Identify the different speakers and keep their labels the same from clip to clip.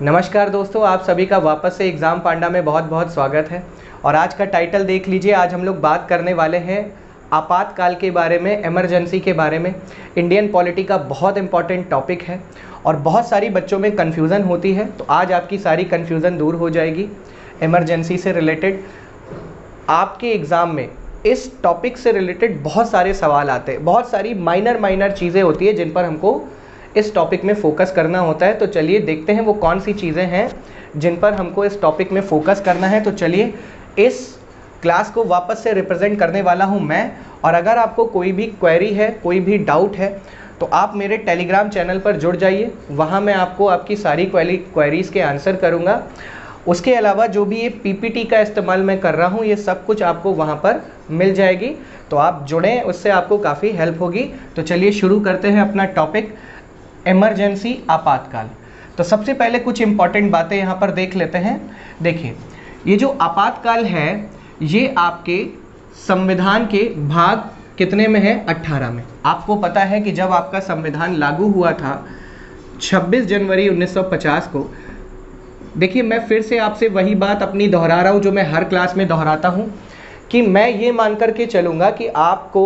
Speaker 1: नमस्कार दोस्तों, आप सभी का वापस से एग्ज़ाम पांडा में बहुत बहुत स्वागत है। और आज का टाइटल देख लीजिए। आज हम लोग बात करने वाले हैं आपातकाल के बारे में, इमरजेंसी के बारे में। इंडियन पॉलिटी का बहुत इंपॉर्टेंट टॉपिक है और बहुत सारी बच्चों में कन्फ्यूज़न होती है, तो आज आपकी सारी कन्फ्यूज़न दूर हो जाएगी। इमरजेंसी से रिलेटेड आपके एग्ज़ाम में इस टॉपिक से रिलेटेड बहुत सारे सवाल आते हैं, बहुत सारी माइनर चीज़ें होती है जिन पर हमको इस टॉपिक में फोकस करना होता है। तो चलिए देखते हैं वो कौन सी चीज़ें हैं जिन पर हमको इस टॉपिक में फोकस करना है। तो चलिए, इस क्लास को वापस से रिप्रेजेंट करने वाला हूं मैं। और अगर आपको कोई भी क्वेरी है, कोई भी डाउट है, तो आप मेरे टेलीग्राम चैनल पर जुड़ जाइए। वहां मैं आपको आपकी सारी क्वेरीज़ के आंसर करूंगा। उसके अलावा जो भी ये पीपीटी का इस्तेमाल मैं कर रहा हूँ, ये सब कुछ आपको वहाँ पर मिल जाएगी। तो आप जुड़ें, उससे आपको काफ़ी हेल्प होगी। तो चलिए शुरू करते हैं अपना टॉपिक, इमरजेंसी, आपातकाल। तो सबसे पहले कुछ इंपॉर्टेंट बातें यहाँ पर देख लेते हैं। देखिए, ये जो आपातकाल है, ये आपके संविधान के भाग कितने में है? 18 में। आपको पता है कि जब आपका संविधान लागू हुआ था 26 जनवरी 1950 को, देखिए मैं फिर से आपसे वही बात अपनी दोहरा रहा हूँ जो मैं हर क्लास में दोहराता हूँ कि मैं ये मान कर के चलूँगा कि आपको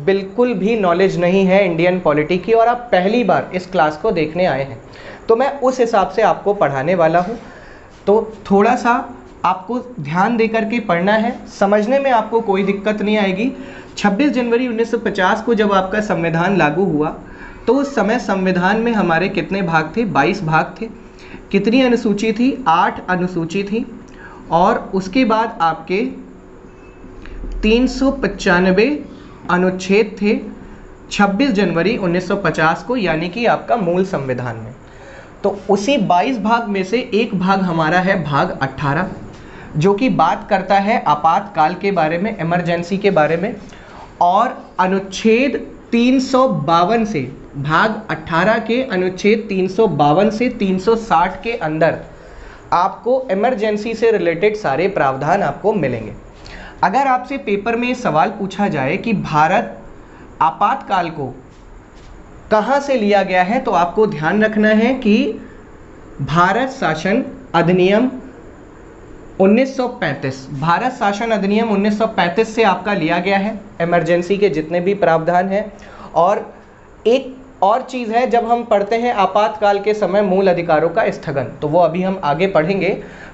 Speaker 1: बिल्कुल भी नॉलेज नहीं है इंडियन पॉलिटी की और आप पहली बार इस क्लास को देखने आए हैं, तो मैं उस हिसाब से आपको पढ़ाने वाला हूँ। तो थोड़ा सा आपको ध्यान दे करके पढ़ना है, समझने में आपको कोई दिक्कत नहीं आएगी। 26 जनवरी 1950 को जब आपका संविधान लागू हुआ, तो उस समय संविधान में हमारे कितने भाग थे? 22 भाग थे। कितनी अनुसूची थी? 8 अनुसूची थी। और उसके बाद आपके 395 अनुच्छेद थे 26 जनवरी 1950 को, यानी कि आपका मूल संविधान में। तो उसी 22 भाग में से एक भाग हमारा है भाग 18, जो कि बात करता है आपातकाल के बारे में, इमरजेंसी के बारे में। और अनुच्छेद 352 से, भाग 18 के अनुच्छेद 352 से 360 के अंदर आपको इमरजेंसी से रिलेटेड सारे प्रावधान आपको मिलेंगे। अगर आपसे पेपर में सवाल पूछा जाए कि भारत आपातकाल को कहाँ से लिया गया है, तो आपको ध्यान रखना है कि भारत शासन अधिनियम 1935, भारत शासन अधिनियम 1935 से आपका लिया गया है इमरजेंसी के जितने भी प्रावधान हैं। और एक और चीज़ है, जब हम पढ़ते हैं आपातकाल के समय मूल अधिकारों का स्थगन, तो वो अभी हम आगे पढ़ेंगे,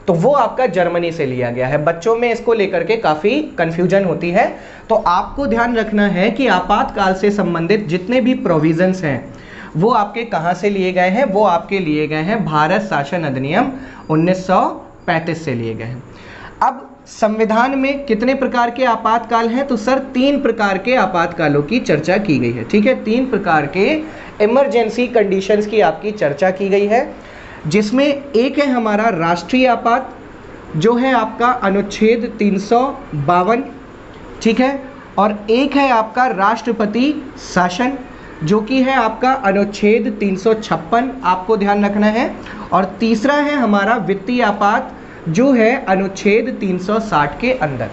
Speaker 1: तो वो आपका जर्मनी से लिया गया है। बच्चों में इसको लेकर के काफ़ी कन्फ्यूजन होती है, तो आपको ध्यान रखना है कि आपातकाल से संबंधित जितने भी प्रोविजंस हैं वो आपके कहाँ से लिए गए हैं? वो आपके लिए गए हैं भारत शासन अधिनियम 1935 से लिए गए हैं। अब संविधान में कितने प्रकार के आपातकाल हैं? तो सर 3 प्रकार के आपातकालों की चर्चा की गई है। ठीक है, 3 प्रकार के इमरजेंसी कंडीशंस की आपकी चर्चा की गई है, जिसमें एक है हमारा राष्ट्रीय आपात, जो है आपका अनुच्छेद 352, ठीक है। और एक है आपका राष्ट्रपति शासन, जो कि है आपका अनुच्छेद 356, आपको ध्यान रखना है। और तीसरा है हमारा वित्तीय आपात, जो है अनुच्छेद 360 के अंदर।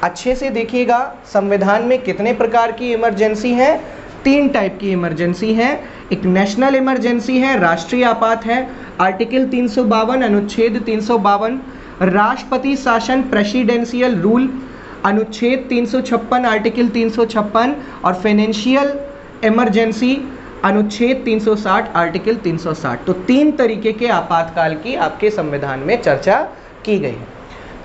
Speaker 1: अच्छे से देखिएगा, संविधान में कितने प्रकार की इमरजेंसी है? 3 टाइप की इमरजेंसी है। एक नेशनल इमरजेंसी है, राष्ट्रीय आपात है, आर्टिकल 352 अनुच्छेद 352। राष्ट्रपति शासन, प्रेसिडेंशियल रूल, अनुच्छेद 356 आर्टिकल 356। और फाइनेंशियल इमरजेंसी, अनुच्छेद 360 आर्टिकल 360। तो 3 तरीके के आपातकाल की आपके संविधान में चर्चा की गई है।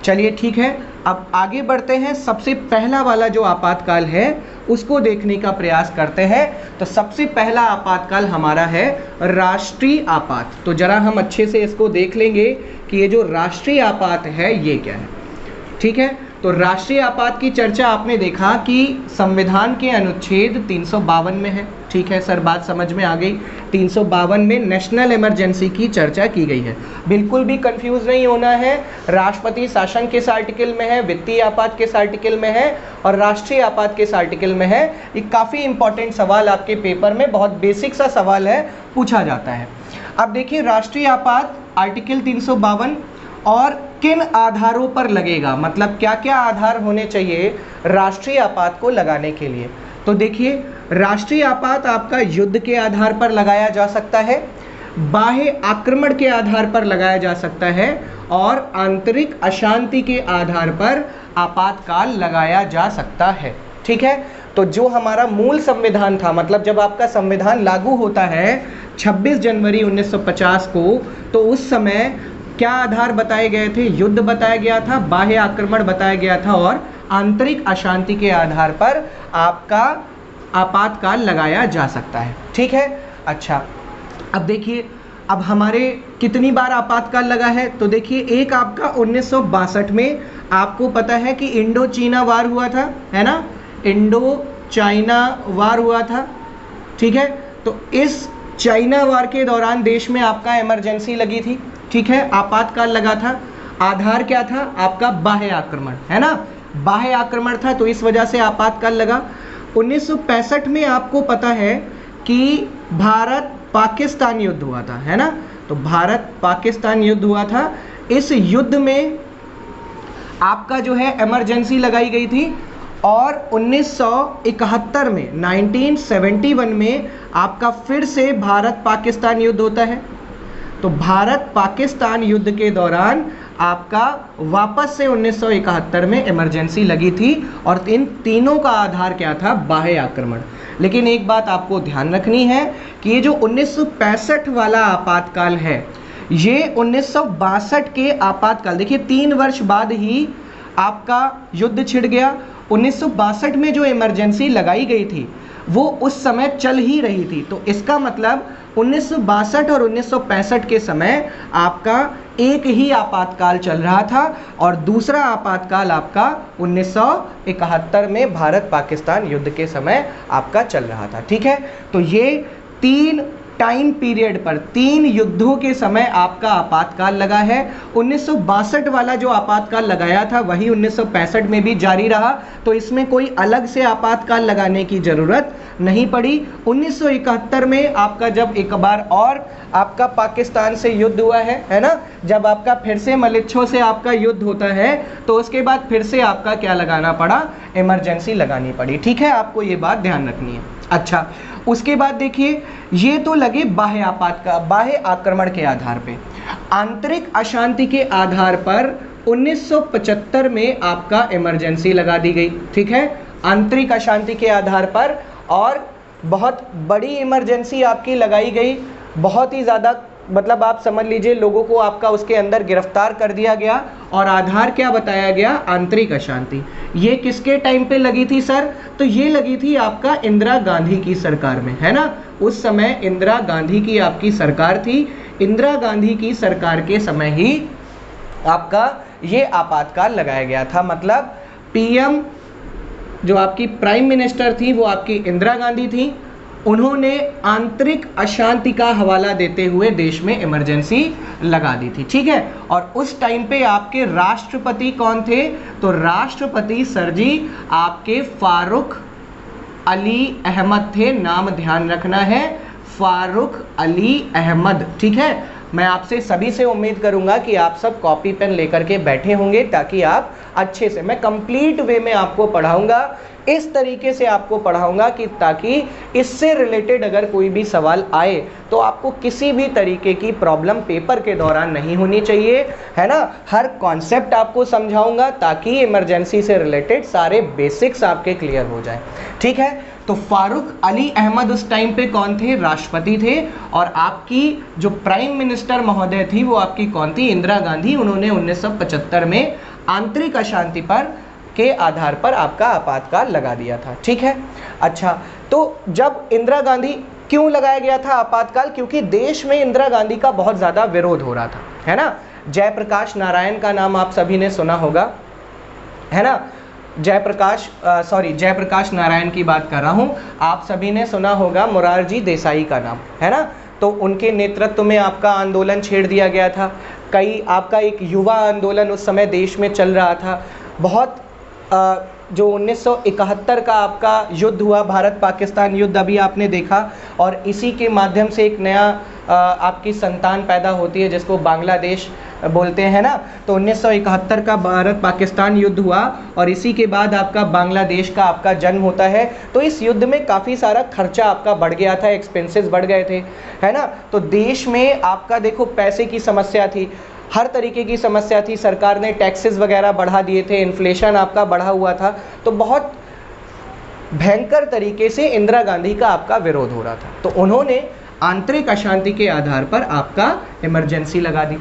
Speaker 1: चलिए ठीक है, अब आगे बढ़ते हैं। सबसे पहला वाला जो आपातकाल है उसको देखने का प्रयास करते हैं। तो सबसे पहला आपातकाल हमारा है राष्ट्रीय आपात। तो जरा हम अच्छे से इसको देख लेंगे कि ये जो राष्ट्रीय आपात है ये क्या है। ठीक है, तो राष्ट्रीय आपात की चर्चा आपने देखा कि संविधान के अनुच्छेद 352 में है। ठीक है सर, बात समझ में आ गई। 352 में नेशनल इमरजेंसी की चर्चा की गई है। बिल्कुल भी कंफ्यूज नहीं होना है, राष्ट्रपति शासन किस आर्टिकल में है, वित्तीय आपात किस आर्टिकल में है और राष्ट्रीय आपात किस आर्टिकल में है। ये काफ़ी इंपॉर्टेंट सवाल आपके पेपर में, बहुत बेसिक सा सवाल है, पूछा जाता है। अब देखिए, राष्ट्रीय आपात आर्टिकल 352 और किन आधारों पर लगेगा, मतलब क्या क्या आधार होने चाहिए राष्ट्रीय आपात को लगाने के लिए। तो देखिए, राष्ट्रीय आपात आपका युद्ध के आधार पर लगाया जा सकता है, बाह्य आक्रमण के आधार पर लगाया जा सकता है और आंतरिक अशांति के आधार पर आपातकाल लगाया जा सकता है। ठीक है, तो जो हमारा मूल संविधान था, मतलब जब आपका संविधान लागू होता है 26 जनवरी 1950 को, तो उस समय क्या आधार बताए गए थे? युद्ध बताया गया था, बाह्य आक्रमण बताया गया था और आंतरिक अशांति के आधार पर आपका आपातकाल लगाया जा सकता है। ठीक है, अच्छा अब देखिए, अब हमारे कितनी बार आपातकाल लगा है? तो देखिए, एक आपका 1962 में आपको पता है कि इंडो चीना वार हुआ था, है ना, इंडो चाइना वार हुआ था। ठीक है, तो इस चाइना वार के दौरान देश में आपका इमरजेंसी लगी थी। ठीक है, आपातकाल लगा था। आधार क्या था? आपका बाह्य आक्रमण, है ना, बाह्य आक्रमण था, तो इस वजह से आपातकाल लगा। 1965 में आपको पता है कि भारत पाकिस्तान युद्ध हुआ था, है ना, तो भारत पाकिस्तान युद्ध हुआ था। इस युद्ध में आपका जो है इमरजेंसी लगाई गई थी और 1971 में 1971 में आपका फिर से भारत पाकिस्तान युद्ध होता है। तो भारत पाकिस्तान युद्ध के दौरान आपका वापस से 1971 में इमरजेंसी लगी थी और इन तीनों का आधार क्या था? बाह्य आक्रमण। लेकिन एक बात आपको ध्यान रखनी है कि ये जो 1965 वाला आपातकाल है, ये 1962 के आपातकाल, देखिए 3 वर्ष बाद ही आपका युद्ध छिड़ गया। 1962 में जो इमरजेंसी लगाई गई थी वो उस समय चल ही रही थी, तो इसका मतलब 1962 और 1965 के समय आपका एक ही आपातकाल चल रहा था और दूसरा आपातकाल आपका 1971 में भारत पाकिस्तान युद्ध के समय आपका चल रहा था। ठीक है, तो ये 3 टाइम पीरियड पर, 3 युद्धों के समय आपका आपातकाल लगा है। 1962 वाला जो आपातकाल लगाया था वही 1965 में भी जारी रहा, तो इसमें कोई अलग से आपातकाल लगाने की ज़रूरत नहीं पड़ी। 1971 में आपका जब एक बार और आपका पाकिस्तान से युद्ध हुआ है ना, जब आपका फिर से मलिच्छों से आपका युद्ध होता है तो उसके बाद फिर से आपका क्या लगाना पड़ा? इमरजेंसी लगानी पड़ी। ठीक है, आपको ये बात ध्यान रखनी है। अच्छा, उसके बाद देखिए, ये तो लगे बाह्य आक्रमण के आधार पे। आंतरिक अशांति के आधार पर 1975 में आपका इमरजेंसी लगा दी गई। ठीक है, आंतरिक अशांति के आधार पर, और बहुत बड़ी इमरजेंसी आपकी लगाई गई, बहुत ही ज़्यादा, मतलब आप समझ लीजिए लोगों को आपका उसके अंदर गिरफ्तार कर दिया गया और आधार क्या बताया गया? आंतरिक अशांति। ये किसके टाइम पे लगी थी सर? तो ये लगी थी आपका इंदिरा गांधी की सरकार में, है ना, उस समय इंदिरा गांधी की आपकी सरकार थी। इंदिरा गांधी की सरकार के समय ही आपका ये आपातकाल लगाया गया था। मतलब पीएम जो आपकी प्राइम मिनिस्टर थी वो आपकी इंदिरा गांधी थी, उन्होंने आंतरिक अशांति का हवाला देते हुए देश में इमरजेंसी लगा दी थी। ठीक है, और उस टाइम पे आपके राष्ट्रपति कौन थे? तो राष्ट्रपति सर जी आपके फारूक अली अहमद थे। नाम ध्यान रखना है, फारूक अली अहमद। ठीक है, मैं आपसे सभी से उम्मीद करूंगा कि आप सब कॉपी पेन लेकर के बैठे होंगे ताकि आप अच्छे से, मैं कंप्लीट वे में आपको पढ़ाऊंगा, इस तरीके से आपको पढ़ाऊंगा कि ताकि इससे रिलेटेड अगर कोई भी सवाल आए तो आपको किसी भी तरीके की प्रॉब्लम पेपर के दौरान नहीं होनी चाहिए, है ना। हर कॉन्सेप्ट आपको समझाऊंगा ताकि इमरजेंसी से रिलेटेड सारे बेसिक्स आपके क्लियर हो जाए। ठीक है, तो फारूक अली अहमद उस टाइम पे कौन थे? राष्ट्रपति थे। और आपकी जो प्राइम मिनिस्टर महोदय थी वो आपकी कौन थी? इंदिरा गांधी। उन्होंने 1975 में आंतरिक अशांति पर के आधार पर आपका आपातकाल लगा दिया था। ठीक है, अच्छा, तो जब इंदिरा गांधी, क्यों लगाया गया था आपातकाल? क्योंकि देश में इंदिरा गांधी का बहुत ज़्यादा विरोध हो रहा था, है ना। जयप्रकाश नारायण का नाम आप सभी ने सुना होगा, है ना। जयप्रकाश नारायण की बात कर रहा हूँ। आप सभी ने सुना होगा मोरारजी देसाई का नाम, है ना। तो उनके नेतृत्व में आपका आंदोलन छेड़ दिया गया था। आपका एक युवा आंदोलन उस समय देश में चल रहा था। बहुत जो 1971 का आपका युद्ध हुआ, भारत पाकिस्तान युद्ध, अभी आपने देखा, और इसी के माध्यम से एक नया आपकी संतान पैदा होती है जिसको बांग्लादेश बोलते हैं ना। तो 1971 का भारत पाकिस्तान युद्ध हुआ और इसी के बाद आपका बांग्लादेश का आपका जन्म होता है। तो इस युद्ध में काफ़ी सारा खर्चा आपका बढ़ गया था, एक्सपेंसेस बढ़ गए थे, है ना। तो देश में आपका देखो पैसे की समस्या थी, हर तरीके की समस्या थी, सरकार ने टैक्सेस वगैरह बढ़ा दिए थे, इन्फ्लेशन आपका बढ़ा हुआ था। तो बहुत भयंकर तरीके से इंदिरा गांधी का आपका विरोध हो रहा था। तो उन्होंने आंतरिक अशांति के आधार पर आपका इमरजेंसी लगा दी,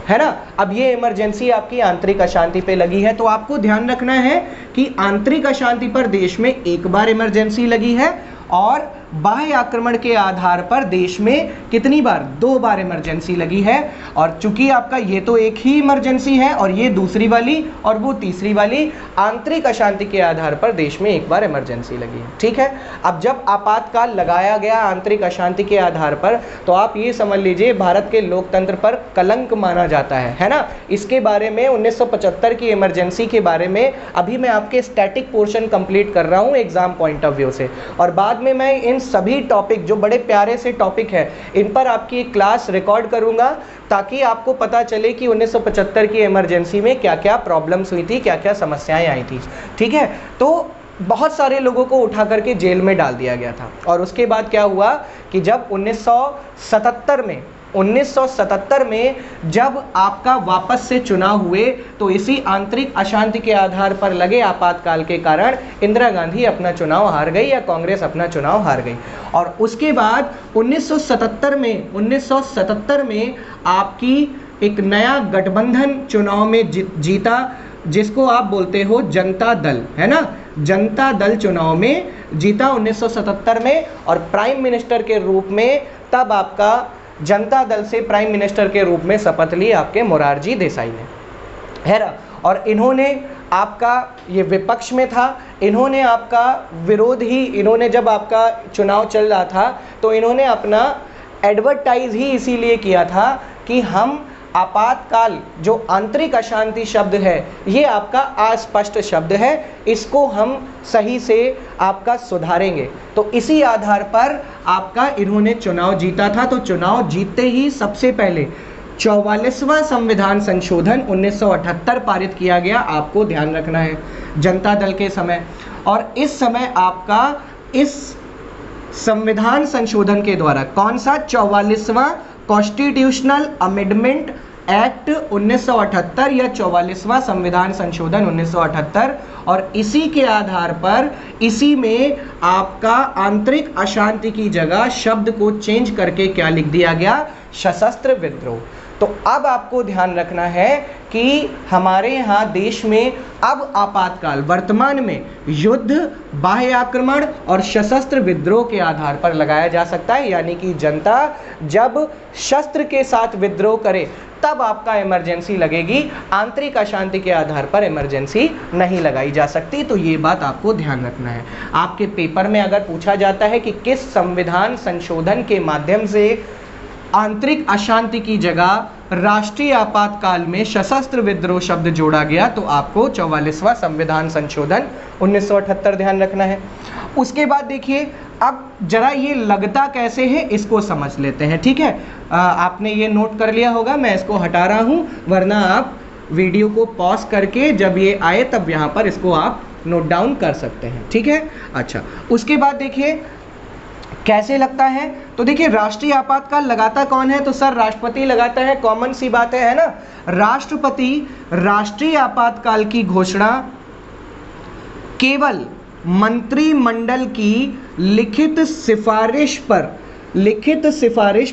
Speaker 1: है ना। अब ये इमरजेंसी आपकी आंतरिक अशांति पे लगी है, तो आपको ध्यान रखना है कि आंतरिक अशांति पर देश में एक बार इमरजेंसी लगी है और बाह्य आक्रमण के आधार पर देश में कितनी बार, 2 बार इमरजेंसी लगी है। और चूंकि आपका ये तो एक ही इमरजेंसी है और ये दूसरी वाली और वो तीसरी वाली, आंतरिक अशांति के आधार पर देश में एक बार इमरजेंसी लगी है, ठीक है। अब जब आपातकाल लगाया गया आंतरिक अशांति के आधार पर, तो आप ये समझ लीजिए भारत के लोकतंत्र पर कलंक माना जाता है ना। इसके बारे में 1975 की इमरजेंसी के बारे में अभी मैं आपके स्टैटिक पोर्शन कंप्लीट कर रहा हूँ एग्जाम पॉइंट ऑफ व्यू से, और बाद में मैं इन सभी टॉपिक जो बड़े प्यारे से टॉपिक है इन पर आपकी एक क्लास रिकॉर्ड करूंगा, ताकि आपको पता चले कि 1975 की इमरजेंसी में क्या क्या प्रॉब्लम्स हुई थी, क्या क्या समस्याएं आई थी, ठीक है। तो बहुत सारे लोगों को उठा करके जेल में डाल दिया गया था। और उसके बाद क्या हुआ कि जब 1977 में जब आपका वापस से चुनाव हुए, तो इसी आंतरिक अशांति के आधार पर लगे आपातकाल के कारण इंदिरा गांधी अपना चुनाव हार गई या कांग्रेस अपना चुनाव हार गई। और उसके बाद 1977 में आपकी एक नया गठबंधन चुनाव में जीता, जिसको आप बोलते हो जनता दल, है ना। जनता दल चुनाव में जीता 1977 में, और प्राइम मिनिस्टर के रूप में तब आपका जनता दल से प्राइम मिनिस्टर के रूप में शपथ ली आपके मोरारजी देसाई ने, है ना। और इन्होंने आपका, ये विपक्ष में था, इन्होंने आपका विरोध ही, इन्होंने जब आपका चुनाव चल रहा था तो इन्होंने अपना एडवर्टाइज ही इसीलिए किया था कि हम आपातकाल, जो आंतरिक अशांति शब्द है ये आपका अस्पष्ट शब्द है, इसको हम सही से आपका सुधारेंगे। तो इसी आधार पर आपका इन्होंने चुनाव जीता था। तो चुनाव जीतते ही सबसे पहले 44वां संविधान संशोधन 1978 पारित किया गया, आपको ध्यान रखना है, जनता दल के समय। और इस समय आपका इस संविधान संशोधन के द्वारा कौन सा 44वां कॉन्स्टिट्यूशनल अमेंडमेंट एक्ट 1978 या 44वां संविधान संशोधन 1978, और इसी के आधार पर इसी में आपका आंतरिक अशांति की जगह शब्द को चेंज करके क्या लिख दिया गया, सशस्त्र विद्रोह। तो अब आपको ध्यान रखना है कि हमारे यहाँ देश में अब आपातकाल वर्तमान में युद्ध, बाह्य आक्रमण और सशस्त्र विद्रोह के आधार पर लगाया जा सकता है। यानी कि जनता जब शस्त्र के साथ विद्रोह करे तब आपका इमरजेंसी लगेगी, आंतरिक अशांति के आधार पर इमरजेंसी नहीं लगाई जा सकती। तो ये बात आपको ध्यान रखना है। आपके पेपर में अगर पूछा जाता है कि किस संविधान संशोधन के माध्यम से आंतरिक अशांति की जगह राष्ट्रीय आपातकाल में सशस्त्र विद्रोह शब्द जोड़ा गया, तो आपको 44वां संविधान संशोधन 1978 ध्यान रखना है। उसके बाद देखिए, अब जरा ये लगता कैसे है इसको समझ लेते हैं, ठीक है। आपने ये नोट कर लिया होगा, मैं इसको हटा रहा हूँ, वरना आप वीडियो को पॉज करके जब ये आए तब यहाँ पर इसको आप नोट डाउन कर सकते हैं, ठीक है। अच्छा, उसके बाद देखिए कैसे लगता है। तो देखिए राष्ट्रीय आपातकाल लगाता कौन है, तो सर राष्ट्रपति लगाता है, कॉमन सी बात है ना। राष्ट्रपति राष्ट्रीय आपातकाल की घोषणा केवल मंत्रिमंडल की लिखित सिफारिश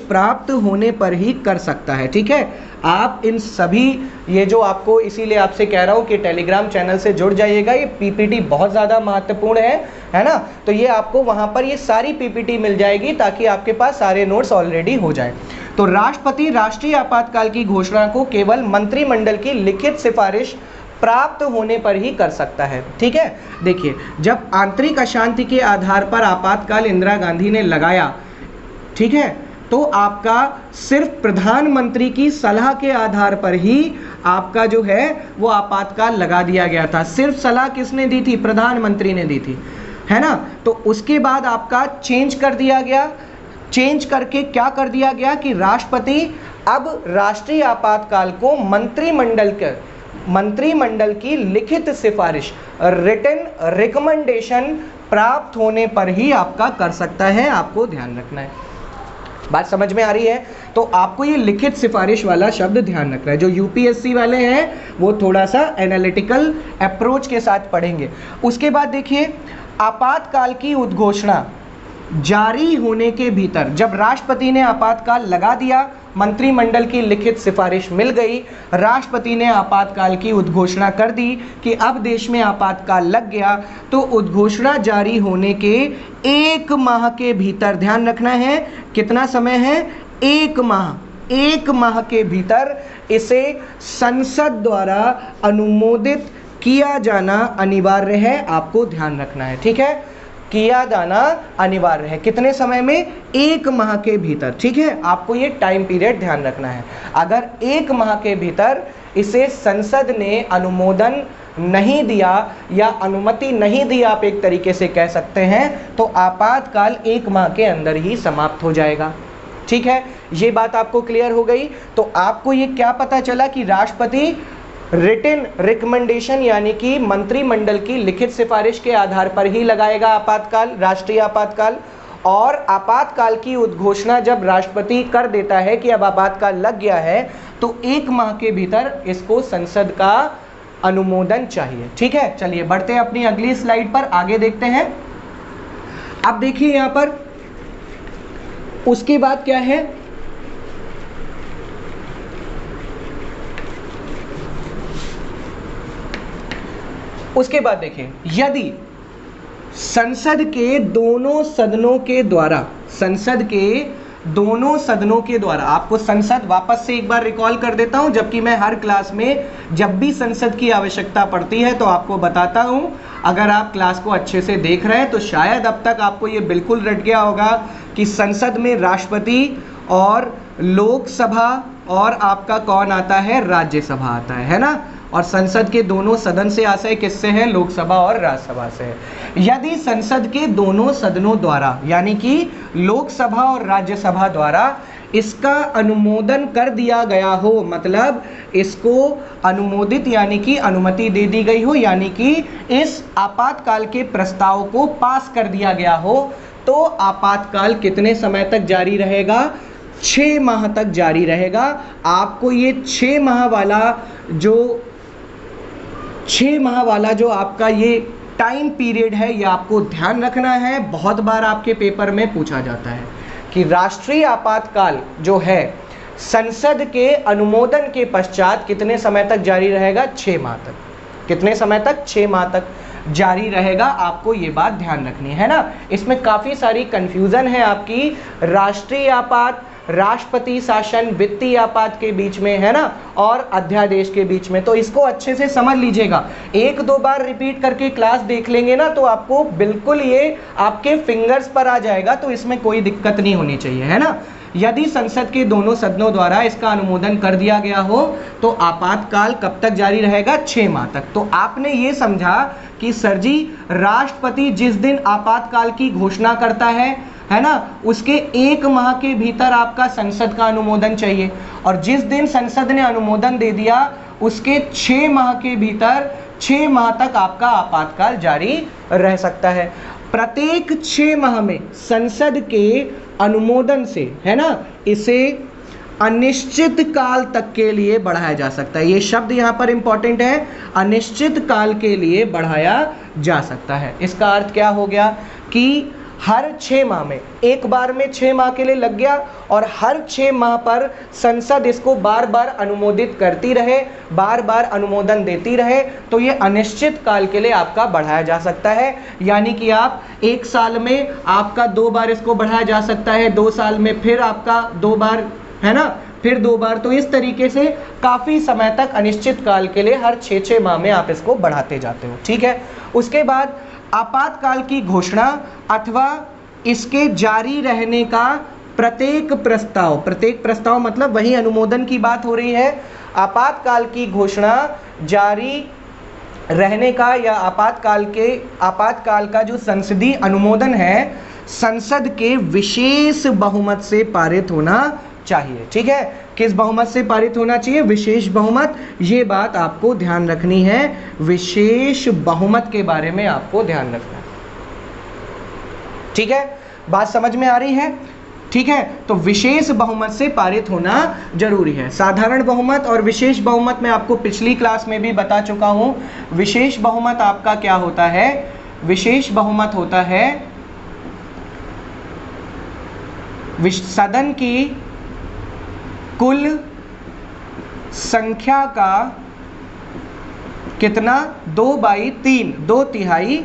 Speaker 1: प्राप्त होने पर ही कर सकता है, ठीक है। आप इन सभी, ये जो आपको, इसीलिए आपसे कह रहा हूँ कि टेलीग्राम चैनल से जुड़ जाइएगा, ये पीपीटी बहुत ज़्यादा महत्वपूर्ण है ना। तो ये आपको वहाँ पर ये सारी पीपीटी मिल जाएगी ताकि आपके पास सारे नोट्स ऑलरेडी हो जाएं। तो राष्ट्रपति राष्ट्रीय आपातकाल की घोषणा को केवल मंत्रिमंडल की लिखित सिफारिश प्राप्त होने पर ही कर सकता है, ठीक है। देखिए, जब आंतरिक अशांति के आधार पर आपातकाल इंदिरा गांधी ने लगाया, ठीक है, तो आपका सिर्फ प्रधानमंत्री की सलाह के आधार पर ही आपका जो है वो आपातकाल लगा दिया गया था। सिर्फ सलाह किसने दी थी? प्रधानमंत्री ने दी थी, है ना। तो उसके बाद आपका चेंज कर दिया गया। चेंज करके क्या कर दिया गया कि राष्ट्रपति अब राष्ट्रीय आपातकाल को मंत्रिमंडल की लिखित सिफारिश, रिटन रिकमेंडेशन प्राप्त होने पर ही आपका कर सकता है। आपको ध्यान रखना है, बात समझ में आ रही है? तो आपको ये लिखित सिफारिश वाला शब्द ध्यान रखना है। जो यूपीएससी वाले हैं वो थोड़ा सा एनालिटिकल अप्रोच के साथ पढ़ेंगे। उसके बाद देखिए, आपातकाल की उद्घोषणा जारी होने के भीतर, जब राष्ट्रपति ने आपातकाल लगा दिया, मंत्रिमंडल की लिखित सिफारिश मिल गई, राष्ट्रपति ने आपातकाल की उद्घोषणा कर दी कि अब देश में आपातकाल लग गया, तो उद्घोषणा जारी होने के 1 माह के भीतर, ध्यान रखना है कितना समय है? 1 माह। 1 माह के भीतर इसे संसद द्वारा अनुमोदित किया जाना अनिवार्य है। आपको ध्यान रखना है, ठीक है? किया जाना अनिवार्य है। कितने समय में? 1 माह के भीतर, ठीक है? आपको ये टाइम पीरियड ध्यान रखना है। अगर 1 माह के भीतर इसे संसद ने अनुमोदन नहीं दिया या अनुमति नहीं दी, आप एक तरीके से कह सकते हैं, तो आपातकाल 1 माह के अंदर ही समाप्त हो जाएगा, ठीक है? ये बात आपको क्लियर हो गई। तो आपको ये क्या पता चला कि राष्ट्रपति रिटन रिकमेंडेशन यानी कि मंत्रिमंडल की लिखित सिफारिश के आधार पर ही लगाएगा आपातकाल, राष्ट्रीय आपातकाल। और आपातकाल की उद्घोषणा जब राष्ट्रपति कर देता है कि अब आपातकाल लग गया है, तो 1 माह के भीतर इसको संसद का अनुमोदन चाहिए, ठीक है? चलिए बढ़ते हैं अपनी अगली स्लाइड पर, आगे देखते हैं। अब देखिए यहां पर उसके बाद क्या है, उसके बाद देखिए, यदि संसद के दोनों सदनों के द्वारा, आपको संसद वापस से एक बार रिकॉल कर देता हूं, जबकि मैं हर क्लास में जब भी संसद की आवश्यकता पड़ती है तो आपको बताता हूं। अगर आप क्लास को अच्छे से देख रहे हैं तो शायद अब तक आपको ये बिल्कुल रट गया होगा कि संसद में राष्ट्रपति और लोकसभा और आपका कौन आता है? राज्यसभा आता है ना। और संसद के दोनों सदन से आशय किससे है? लोकसभा और राज्यसभा से है। यदि संसद के दोनों सदनों द्वारा यानी कि लोकसभा और राज्यसभा द्वारा इसका अनुमोदन कर दिया गया हो, मतलब इसको अनुमोदित यानी कि अनुमति दे दी गई हो, यानी कि इस आपातकाल के प्रस्ताव को पास कर दिया गया हो, तो आपातकाल कितने समय तक जारी रहेगा? 6 माह तक जारी रहेगा। आपको ये 6 माह वाला जो आपका ये टाइम पीरियड है, ये आपको ध्यान रखना है। बहुत बार आपके पेपर में पूछा जाता है कि राष्ट्रीय आपातकाल जो है संसद के अनुमोदन के पश्चात कितने समय तक जारी रहेगा? 6 माह तक। कितने समय तक? 6 माह तक जारी रहेगा। आपको ये बात ध्यान रखनी है ना। इसमें काफ़ी सारी कंफ्यूजन है आपकी राष्ट्रीय आपात, राष्ट्रपति शासन, वित्तीय आपात के बीच में, है ना, और अध्यादेश के बीच में। तो इसको अच्छे से समझ लीजिएगा। 1-2 बार रिपीट करके क्लास देख लेंगे ना तो आपको बिल्कुल ये आपके फिंगर्स पर आ जाएगा, तो इसमें कोई दिक्कत नहीं होनी चाहिए, है ना। यदि संसद के दोनों सदनों द्वारा इसका अनुमोदन कर दिया गया हो तो आपातकाल कब तक जारी रहेगा? 6 माह तक। तो आपने ये समझा कि सर जी, राष्ट्रपति जिस दिन आपातकाल की घोषणा करता है ना, उसके 1 माह के भीतर आपका संसद का अनुमोदन चाहिए, और जिस दिन संसद ने अनुमोदन दे दिया उसके 6 माह के भीतर 6 माह तक आपका आपातकाल जारी रह सकता है। प्रत्येक 6 माह में संसद के अनुमोदन से, है ना, इसे अनिश्चित काल तक के लिए बढ़ाया जा सकता है। ये शब्द यहाँ पर इंपॉर्टेंट है, अनिश्चित काल के लिए बढ़ाया जा सकता है। इसका अर्थ क्या हो गया कि हर 6 माह में, एक बार में 6 माह के लिए लग गया, और हर 6 माह पर संसद इसको बार बार अनुमोदित करती रहे, बार बार अनुमोदन देती रहे, तो ये अनिश्चित काल के लिए आपका बढ़ाया जा सकता है। यानी कि आप 1 साल में आपका 2 बार इसको बढ़ाया जा सकता है, 2 साल में फिर आपका 2 बार, है ना, फिर 2 बार। तो इस तरीके से काफ़ी समय तक अनिश्चित काल के लिए हर 6-6 माह में आप इसको बढ़ाते जाते हो, ठीक है। उसके बाद आपातकाल की घोषणा अथवा इसके जारी रहने का प्रत्येक प्रस्ताव मतलब वही अनुमोदन की बात हो रही है। आपातकाल की घोषणा जारी रहने का या आपातकाल का जो संसदीय अनुमोदन है संसद के विशेष बहुमत से पारित होना चाहिए। ठीक है, किस बहुमत से पारित होना चाहिए? विशेष बहुमत। ये बात आपको ध्यान रखनी है, विशेष बहुमत के बारे में आपको ध्यान रखना है। ठीक है, बात समझ में आ रही है? ठीक है, तो विशेष बहुमत से पारित होना जरूरी है। साधारण बहुमत और विशेष बहुमत मैं आपको पिछली क्लास में भी बता चुका हूं। विशेष बहुमत आपका क्या होता है? विशेष बहुमत होता है सदन की कुल संख्या का कितना? 2/3, 2/3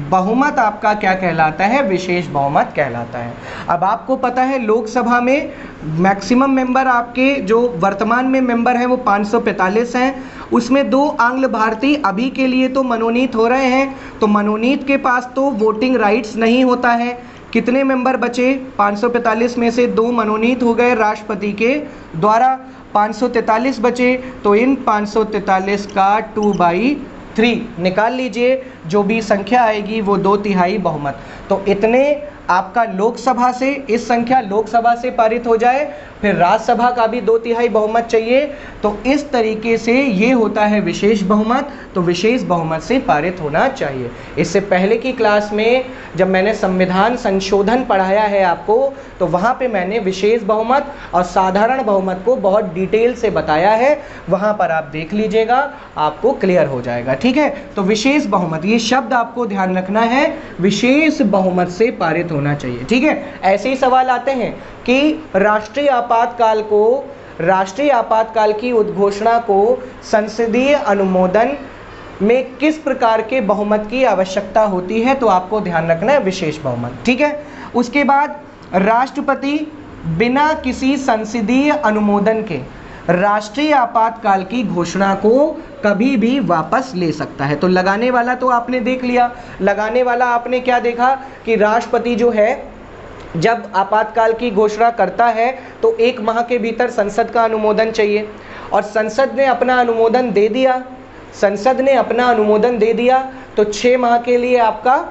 Speaker 1: बहुमत आपका क्या कहलाता है? विशेष बहुमत कहलाता है। अब आपको पता है लोकसभा में मैक्सिमम मेंबर आपके जो वर्तमान में मेंबर हैं वो 545 हैं, उसमें 2 आंग्ल भारतीय अभी के लिए तो मनोनीत हो रहे हैं, तो मनोनीत के पास तो वोटिंग राइट्स नहीं होता है। कितने मेंबर बचे? 545 में से 2 मनोनीत हो गए राष्ट्रपति के द्वारा, 543 बचे, तो इन 543 का 2/3 निकाल लीजिए, जो भी संख्या आएगी वो 2/3 बहुमत। तो इतने आपका लोकसभा से, इस संख्या लोकसभा से पारित हो जाए, फिर राज्यसभा का भी 2/3 बहुमत चाहिए, तो इस तरीके से ये होता है विशेष बहुमत। तो विशेष बहुमत से पारित होना चाहिए। इससे पहले की क्लास में जब मैंने संविधान संशोधन पढ़ाया है आपको, तो वहाँ पे मैंने विशेष बहुमत और साधारण बहुमत को बहुत डिटेल से बताया है, वहाँ पर आप देख लीजिएगा, आपको क्लियर हो जाएगा। ठीक है, तो विशेष बहुमत, ये शब्द आपको ध्यान रखना है, विशेष बहुमत से पारित होना चाहिए। ठीक है, ऐसे ही सवाल आते हैं कि राष्ट्रीय आपातकाल की उद्घोषणा को संसदीय अनुमोदन में किस प्रकार के बहुमत की आवश्यकता होती है? तो आपको ध्यान रखना है विशेष बहुमत। ठीक है, उसके बाद राष्ट्रपति बिना किसी संसदीय अनुमोदन के राष्ट्रीय आपातकाल की घोषणा को कभी भी वापस ले सकता है। तो लगाने वाला तो आपने देख लिया, लगाने वाला आपने क्या देखा कि राष्ट्रपति जो है जब आपातकाल की घोषणा करता है तो 1 माह के भीतर संसद का अनुमोदन चाहिए, और संसद ने अपना अनुमोदन दे दिया, तो 6 माह के लिए आपका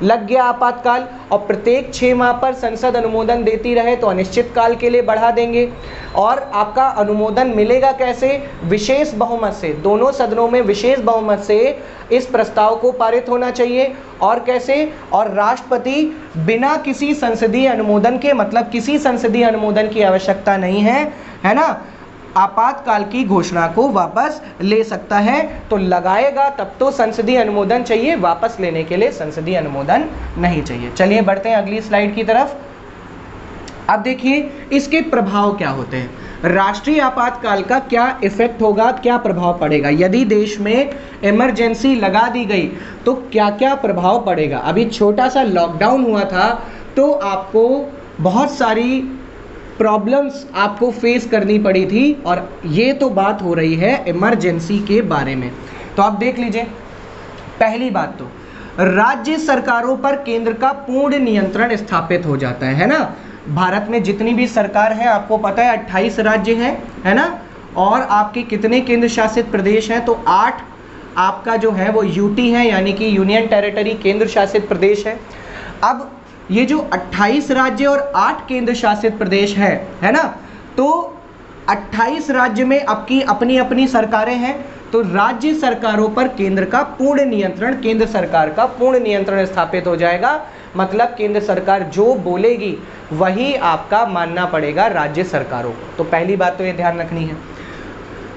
Speaker 1: लग गया आपातकाल, और प्रत्येक 6 माह पर संसद अनुमोदन देती रहे तो अनिश्चित काल के लिए बढ़ा देंगे। और आपका अनुमोदन मिलेगा कैसे? विशेष बहुमत से, दोनों सदनों में विशेष बहुमत से इस प्रस्ताव को पारित होना चाहिए। और कैसे? और राष्ट्रपति बिना किसी संसदीय अनुमोदन के, मतलब किसी संसदीय अनुमोदन की आवश्यकता नहीं है ना, आपातकाल की घोषणा को वापस ले सकता है। तो लगाएगा तब तो संसदीय अनुमोदन चाहिए, वापस लेने के लिए संसदीय अनुमोदन नहीं चाहिए। चलिए बढ़ते हैं अगली स्लाइड की तरफ। अब देखिए इसके प्रभाव क्या होते हैं, राष्ट्रीय आपातकाल का क्या इफेक्ट होगा, क्या प्रभाव पड़ेगा। यदि देश में इमरजेंसी लगा दी गई तो क्या क्या प्रभाव पड़ेगा। अभी छोटा सा लॉकडाउन हुआ था तो आपको बहुत सारी प्रॉब्लम्स आपको फेस करनी पड़ी थी, और ये तो बात हो रही है इमरजेंसी के बारे में। तो आप देख लीजिए, पहली बात तो राज्य सरकारों पर केंद्र का पूर्ण नियंत्रण स्थापित हो जाता है ना। भारत में जितनी भी सरकार है आपको पता है 28 राज्य हैं, है ना, और आपके कितने केंद्र शासित प्रदेश हैं? तो 8 आपका जो है वो यूटी है, यानी कि यूनियन टेरिटरी, केंद्र शासित प्रदेश है। अब ये जो 28 राज्य और 8 केंद्र शासित प्रदेश है ना, तो 28 राज्य में आपकी अपनी अपनी सरकारें हैं, तो राज्य सरकारों पर केंद्र का पूर्ण नियंत्रण, केंद्र सरकार का पूर्ण नियंत्रण स्थापित हो जाएगा। मतलब केंद्र सरकार जो बोलेगी वही आपका मानना पड़ेगा राज्य सरकारों को। तो पहली बात तो ये ध्यान रखनी है।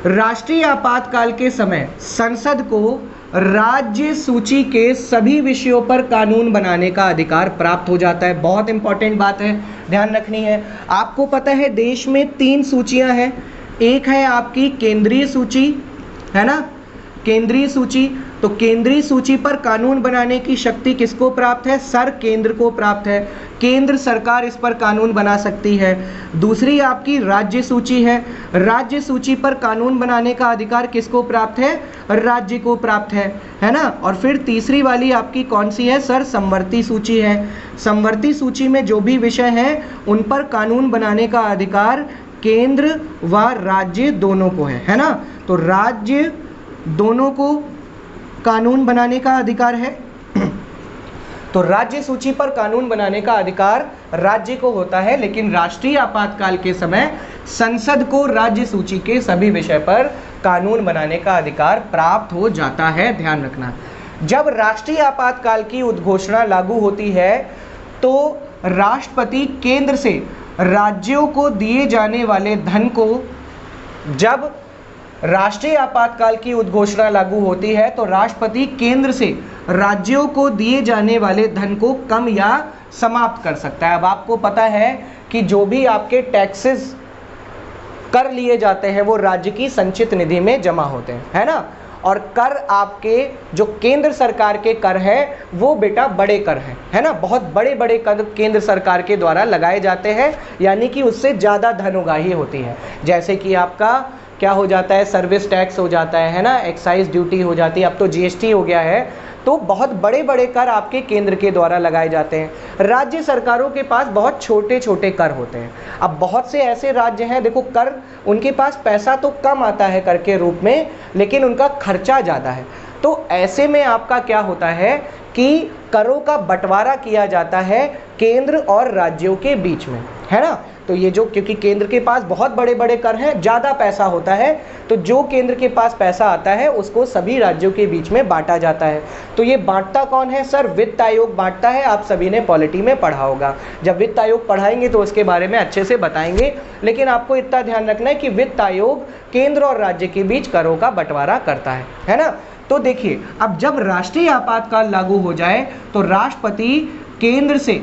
Speaker 1: राष्ट्रीय आपातकाल के समय संसद को राज्य सूची के सभी विषयों पर कानून बनाने का अधिकार प्राप्त हो जाता है। बहुत इंपॉर्टेंट बात है, ध्यान रखनी है। आपको पता है देश में 3 सूचियां हैं, एक है आपकी केंद्रीय सूची, है ना, केंद्रीय सूची, तो केंद्रीय सूची पर कानून बनाने की शक्ति किसको प्राप्त है? सर केंद्र को प्राप्त है। केंद्र सरकार इस पर कानून बना सकती है। दूसरी आपकी राज्य सूची है, राज्य सूची पर कानून बनाने का अधिकार किसको प्राप्त है? राज्य को प्राप्त है ना। और फिर तीसरी वाली आपकी कौन सी है सर? समवर्ती सूची है। समवर्ती सूची में जो भी विषय हैं उन पर कानून बनाने का अधिकार केंद्र व राज्य दोनों को है ना। तो राज्य दोनों को कानून बनाने का अधिकार है। तो राज्य सूची पर कानून बनाने का अधिकार राज्य को होता है, लेकिन राष्ट्रीय आपातकाल के समय संसद को राज्य सूची के सभी विषय पर कानून बनाने का अधिकार प्राप्त हो जाता है। ध्यान रखना, जब राष्ट्रीय आपातकाल की उद्घोषणा लागू होती है तो राष्ट्रपति केंद्र से राज्यों को दिए जाने वाले धन को, जब राष्ट्रीय आपातकाल की उद्घोषणा लागू होती है तो राष्ट्रपति केंद्र से राज्यों को दिए जाने वाले धन को कम या समाप्त कर सकता है। अब आपको पता है कि जो भी आपके टैक्सेस कर लिए जाते हैं वो राज्य की संचित निधि में जमा होते हैं, है ना। और कर आपके जो केंद्र सरकार के कर है वो बेटा बड़े कर हैं, है ना। बहुत बड़े बड़े कर केंद्र सरकार के द्वारा लगाए जाते हैं, यानी कि उससे ज़्यादा धन उगाही होती है। जैसे कि आपका क्या हो जाता है? सर्विस टैक्स हो जाता है ना, एक्साइज ड्यूटी हो जाती है, अब तो जीएसटी हो गया है। तो बहुत बड़े बड़े कर आपके केंद्र के द्वारा लगाए जाते हैं। राज्य सरकारों के पास बहुत छोटे छोटे कर होते हैं। अब बहुत से ऐसे राज्य हैं, देखो कर उनके पास पैसा तो कम आता है कर के रूप में, लेकिन उनका खर्चा ज़्यादा है। तो ऐसे में आपका क्या होता है कि करों का बंटवारा किया जाता है केंद्र और राज्यों के बीच में, है ना। तो ये जो, क्योंकि केंद्र के पास बहुत बड़े बड़े कर हैं, ज़्यादा पैसा होता है, तो जो केंद्र के पास पैसा आता है उसको सभी राज्यों के बीच में बांटा जाता है। तो ये बांटता कौन है सर? वित्त आयोग बांटता है। आप सभी ने पॉलिटी में पढ़ा होगा। जब वित्त आयोग पढ़ाएंगे तो उसके बारे में अच्छे से बताएंगे, लेकिन आपको इतना ध्यान रखना है कि वित्त आयोग केंद्र और राज्य के बीच करों का बंटवारा करता है ना। तो देखिए, अब जब राष्ट्रीय आपातकाल लागू हो जाए तो राष्ट्रपति केंद्र से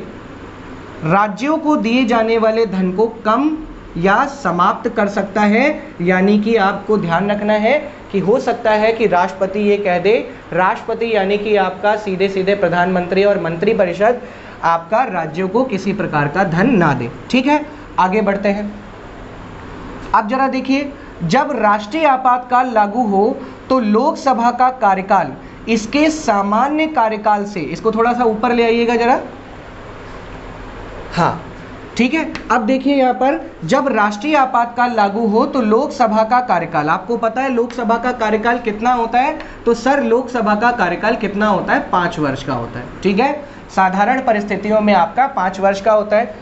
Speaker 1: राज्यों को दिए जाने वाले धन को कम या समाप्त कर सकता है। यानी कि आपको ध्यान रखना है कि हो सकता है कि राष्ट्रपति ये कह दे, राष्ट्रपति यानी कि आपका सीधे सीधे प्रधानमंत्री और मंत्रिपरिषद आपका राज्यों को किसी प्रकार का धन ना दे। ठीक है, आगे बढ़ते हैं। अब जरा देखिए, जब राष्ट्रीय आपातकाल लागू हो तो लोकसभा का कार्यकाल इसके सामान्य कार्यकाल से, इसको थोड़ा सा ऊपर ले आइएगा जरा, हाँ ठीक है। अब देखिए यहाँ पर, जब राष्ट्रीय आपातकाल लागू हो तो लोकसभा का कार्यकाल, आपको पता है लोकसभा का कार्यकाल कितना होता है? तो सर लोकसभा का कार्यकाल कितना होता है? 5 वर्ष का होता है। ठीक है, साधारण परिस्थितियों में आपका 5 वर्ष का होता है।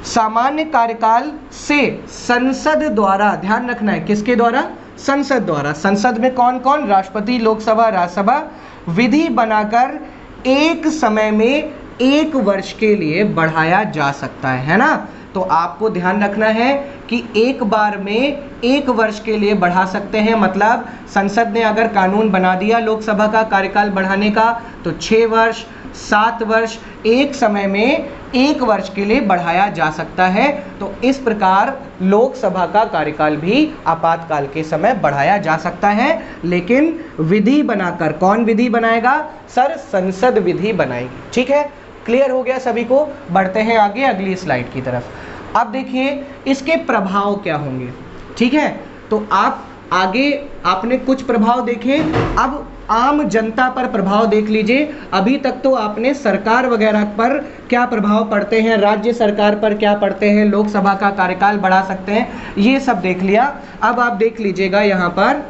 Speaker 1: सामान्य कार्यकाल से संसद द्वारा, ध्यान रखना है किसके द्वारा? संसद द्वारा। संसद में कौन कौन? राष्ट्रपति, लोकसभा, राज्यसभा, विधि बनाकर एक समय में 1 वर्ष के लिए बढ़ाया जा सकता है ना। तो आपको ध्यान रखना है कि एक बार में 1 वर्ष के लिए बढ़ा सकते हैं। मतलब संसद ने अगर कानून बना दिया लोकसभा का कार्यकाल बढ़ाने का, तो 6 वर्ष, 7 वर्ष, एक समय में 1 वर्ष के लिए बढ़ाया जा सकता है। तो इस प्रकार लोकसभा का कार्यकाल भी आपातकाल के समय बढ़ाया जा सकता है, लेकिन विधि बनाकर। कौन विधि बनाएगा? सर संसद विधि बनाएगी। ठीक है, क्लियर हो गया सभी को? बढ़ते हैं आगे अगली स्लाइड की तरफ। अब देखिए इसके प्रभाव क्या होंगे। ठीक है, तो आप आगे आपने कुछ प्रभाव देखे, अब आम जनता पर प्रभाव देख लीजिए। अभी तक तो आपने सरकार वगैरह पर क्या प्रभाव पड़ते हैं, राज्य सरकार पर क्या पड़ते हैं, लोकसभा का कार्यकाल बढ़ा सकते हैं, ये सब देख लिया। अब आप देख लीजिएगा यहाँ पर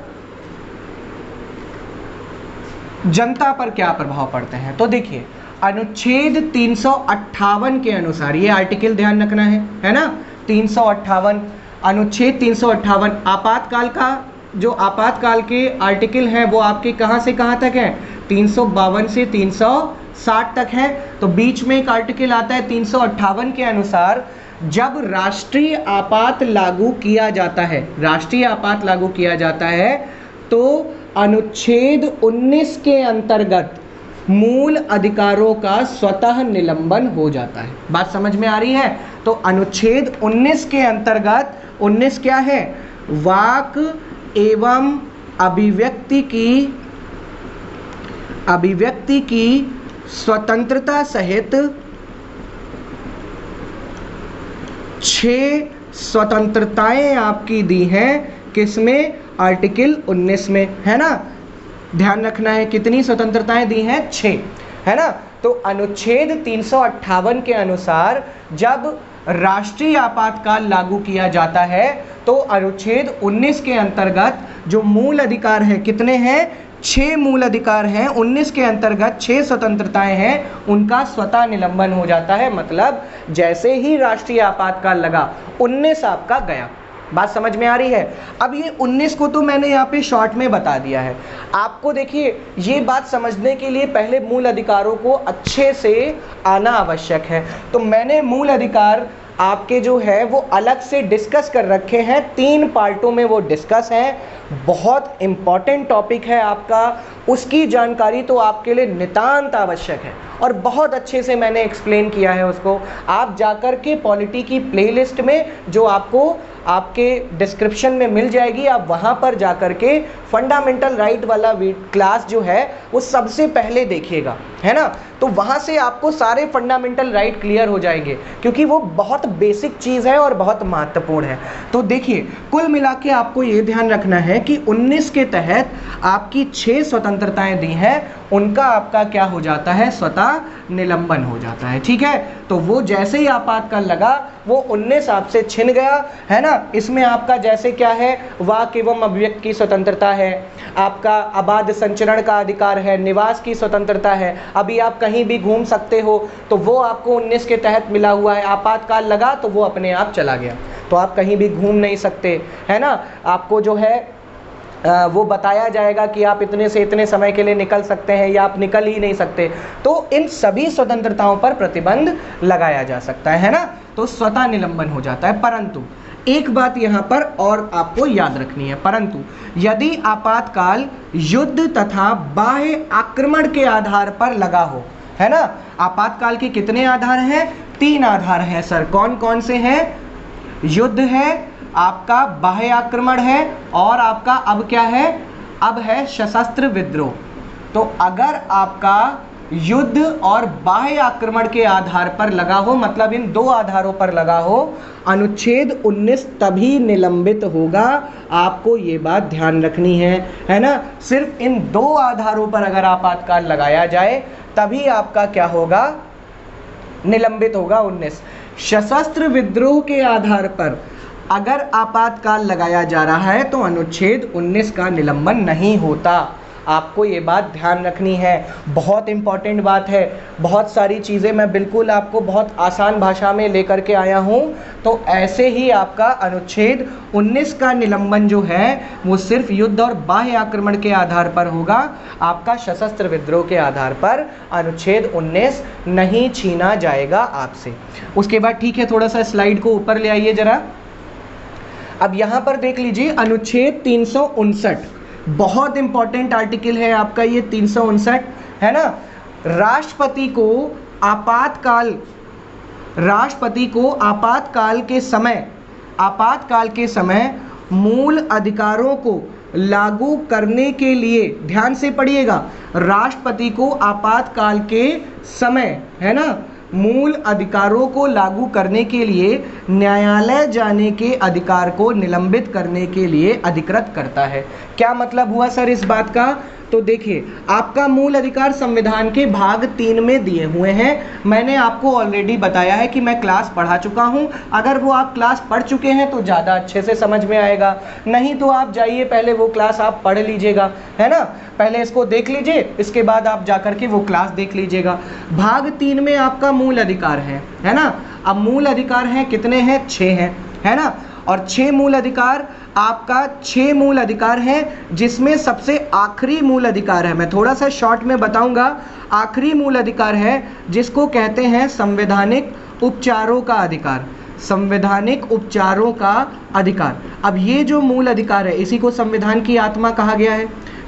Speaker 1: जनता पर क्या प्रभाव पड़ते हैं। तो देखिए अनुच्छेद 358 के अनुसार, ये आर्टिकल ध्यान रखना है ना, 358, अनुच्छेद 358 आपातकाल का, जो आपातकाल के आर्टिकल हैं वो आपके कहाँ से कहाँ तक हैं? 352 से 360 तक है। तो बीच में एक आर्टिकल आता है 358 के अनुसार, जब राष्ट्रीय आपात लागू किया जाता है, राष्ट्रीय आपात लागू किया जाता है तो अनुच्छेद 19 के अंतर्गत मूल अधिकारों का स्वतः निलंबन हो जाता है। बात समझ में आ रही है? तो अनुच्छेद 19 के अंतर्गत, 19 क्या है? वाक एवं अभिव्यक्ति की अभिव्यक्ति की स्वतंत्रता सहित 6 स्वतंत्रताएं आपकी दी हैं, किसमें? आर्टिकल 19 में, है ना। ध्यान रखना है कितनी स्वतंत्रताएं दी हैं? 6, है ना। तो अनुच्छेद 358 के अनुसार जब राष्ट्रीय आपातकाल लागू किया जाता है तो अनुच्छेद 19 के अंतर्गत जो मूल अधिकार हैं, कितने हैं? 6 मूल अधिकार हैं। 19 के अंतर्गत 6 स्वतंत्रताएं हैं, उनका स्वतः निलंबन हो जाता है। मतलब जैसे ही राष्ट्रीय आपातकाल लगा 19 आपका गया। बात समझ में आ रही है? अब ये 19 को तो मैंने यहाँ पे शॉर्ट में बता दिया है आपको। देखिए, ये बात समझने के लिए पहले मूल अधिकारों को अच्छे से आना आवश्यक है। तो मैंने मूल अधिकार आपके जो है वो अलग से डिस्कस कर रखे हैं, 3 पार्टों में वो डिस्कस हैं। बहुत इम्पॉर्टेंट टॉपिक है आपका, उसकी जानकारी तो आपके लिए नितांत आवश्यक है और बहुत अच्छे से मैंने एक्सप्लेन किया है उसको। आप जाकर के पॉलिटी की प्लेलिस्ट में जो आपको आपके डिस्क्रिप्शन में मिल जाएगी, आप वहाँ पर जाकर के फंडामेंटल राइट वाला क्लास जो है वो सबसे पहले देखिएगा, है ना। तो वहाँ से आपको सारे फंडामेंटल राइट क्लियर हो जाएंगे, क्योंकि वो बहुत बेसिक चीज़ है और बहुत महत्वपूर्ण है। तो देखिए, कुल मिला के आपको ये ध्यान रखना है कि 19 के तहत आपकी 6 स्वतंत्रताएं दी हैं, उनका आपका क्या हो जाता है? स्वतः निलंबन हो जाता है। ठीक है, तो वो जैसे ही आपातकाल लगा वो 19 आपसे छिन गया, है ना। इसमें आपका जैसे क्या है? वाक एवं अभिव्यक्ति की स्वतंत्रता है, आपका अबाध संचरण का अधिकार है, निवास की स्वतंत्रता है। अभी आप कहीं भी घूम सकते हो, तो वो आपको 19 के तहत मिला हुआ है। आपातकाल लगा तो वो अपने आप चला गया, तो आप कहीं भी घूम नहीं सकते, है ना। आपको जो है वो बताया जाएगा कि आप इतने से इतने समय के लिए निकल सकते हैं या आप निकल ही नहीं सकते। तो इन सभी स्वतंत्रताओं पर प्रतिबंध लगाया जा सकता है ना। तो स्वतः निलंबन हो जाता है। परंतु एक बात यहाँ पर और आपको याद रखनी है, परंतु यदि आपातकाल युद्ध तथा बाह्य आक्रमण के आधार पर लगा हो, है ना। आपातकाल के कितने आधार हैं? 3 आधार हैं सर। कौन कौन से हैं? युद्ध है, आपका बाह्य आक्रमण है, और आपका अब क्या है? अब है सशस्त्र विद्रोह। तो अगर आपका युद्ध और बाह्य आक्रमण के आधार पर लगा हो, मतलब इन 2 आधारों पर लगा हो, अनुच्छेद 19 तभी निलंबित होगा। आपको ये बात ध्यान रखनी है ना। सिर्फ इन 2 आधारों पर अगर आपातकाल लगाया जाए तभी आपका क्या होगा? निलंबित होगा 19। सशस्त्र विद्रोह के आधार पर अगर आपातकाल लगाया जा रहा है तो अनुच्छेद 19 का निलंबन नहीं होता। आपको ये बात ध्यान रखनी है, बहुत इंपॉर्टेंट बात है। बहुत सारी चीज़ें मैं बिल्कुल आपको बहुत आसान भाषा में लेकर के आया हूँ। तो ऐसे ही आपका अनुच्छेद 19 का निलंबन जो है वो सिर्फ युद्ध और बाह्य आक्रमण के आधार पर होगा। आपका सशस्त्र विद्रोह के आधार पर अनुच्छेद 19 नहीं छीना जाएगा आपसे। उसके बाद ठीक है, थोड़ा सा स्लाइड को ऊपर ले आइए ज़रा। अब यहाँ पर देख लीजिए अनुच्छेद 359, बहुत इंपॉर्टेंट आर्टिकल है आपका ये 359, है ना। राष्ट्रपति को आपातकाल के समय मूल अधिकारों को लागू करने के लिए, ध्यान से पढ़िएगा, राष्ट्रपति को आपातकाल के समय, है ना, मूल अधिकारों को लागू करने के लिए न्यायालय जाने के अधिकार को निलंबित करने के लिए अधिकृत करता है। क्या मतलब हुआ सर इस बात का? तो देखिए, आपका मूल अधिकार संविधान के भाग 3 में दिए हुए हैं। मैंने आपको ऑलरेडी बताया है कि मैं क्लास पढ़ा चुका हूं। अगर वो आप क्लास पढ़ चुके हैं तो ज़्यादा अच्छे से समझ में आएगा, नहीं तो आप जाइए पहले वो क्लास आप पढ़ लीजिएगा, है ना। पहले इसको देख लीजिए, इसके बाद आप जाकर के वो क्लास देख लीजिएगा। भाग 3 में आपका मूल अधिकार है ना। अब मूल अधिकार हैं कितने हैं? 6 हैं, है ना। और 6 मूल अधिकार, आपका 6 मूल अधिकार हैं, जिसमें सबसे आखिरी मूल अधिकार है, मैं थोड़ा सा शॉर्ट में बताऊंगा। आखिरी मूल अधिकार है जिसको कहते हैं संवैधानिक उपचारों का अधिकार, संवैधानिक उपचारों का अधिकार। अब ये जो मूल अधिकार है इसी को संविधान की आत्मा कहा गया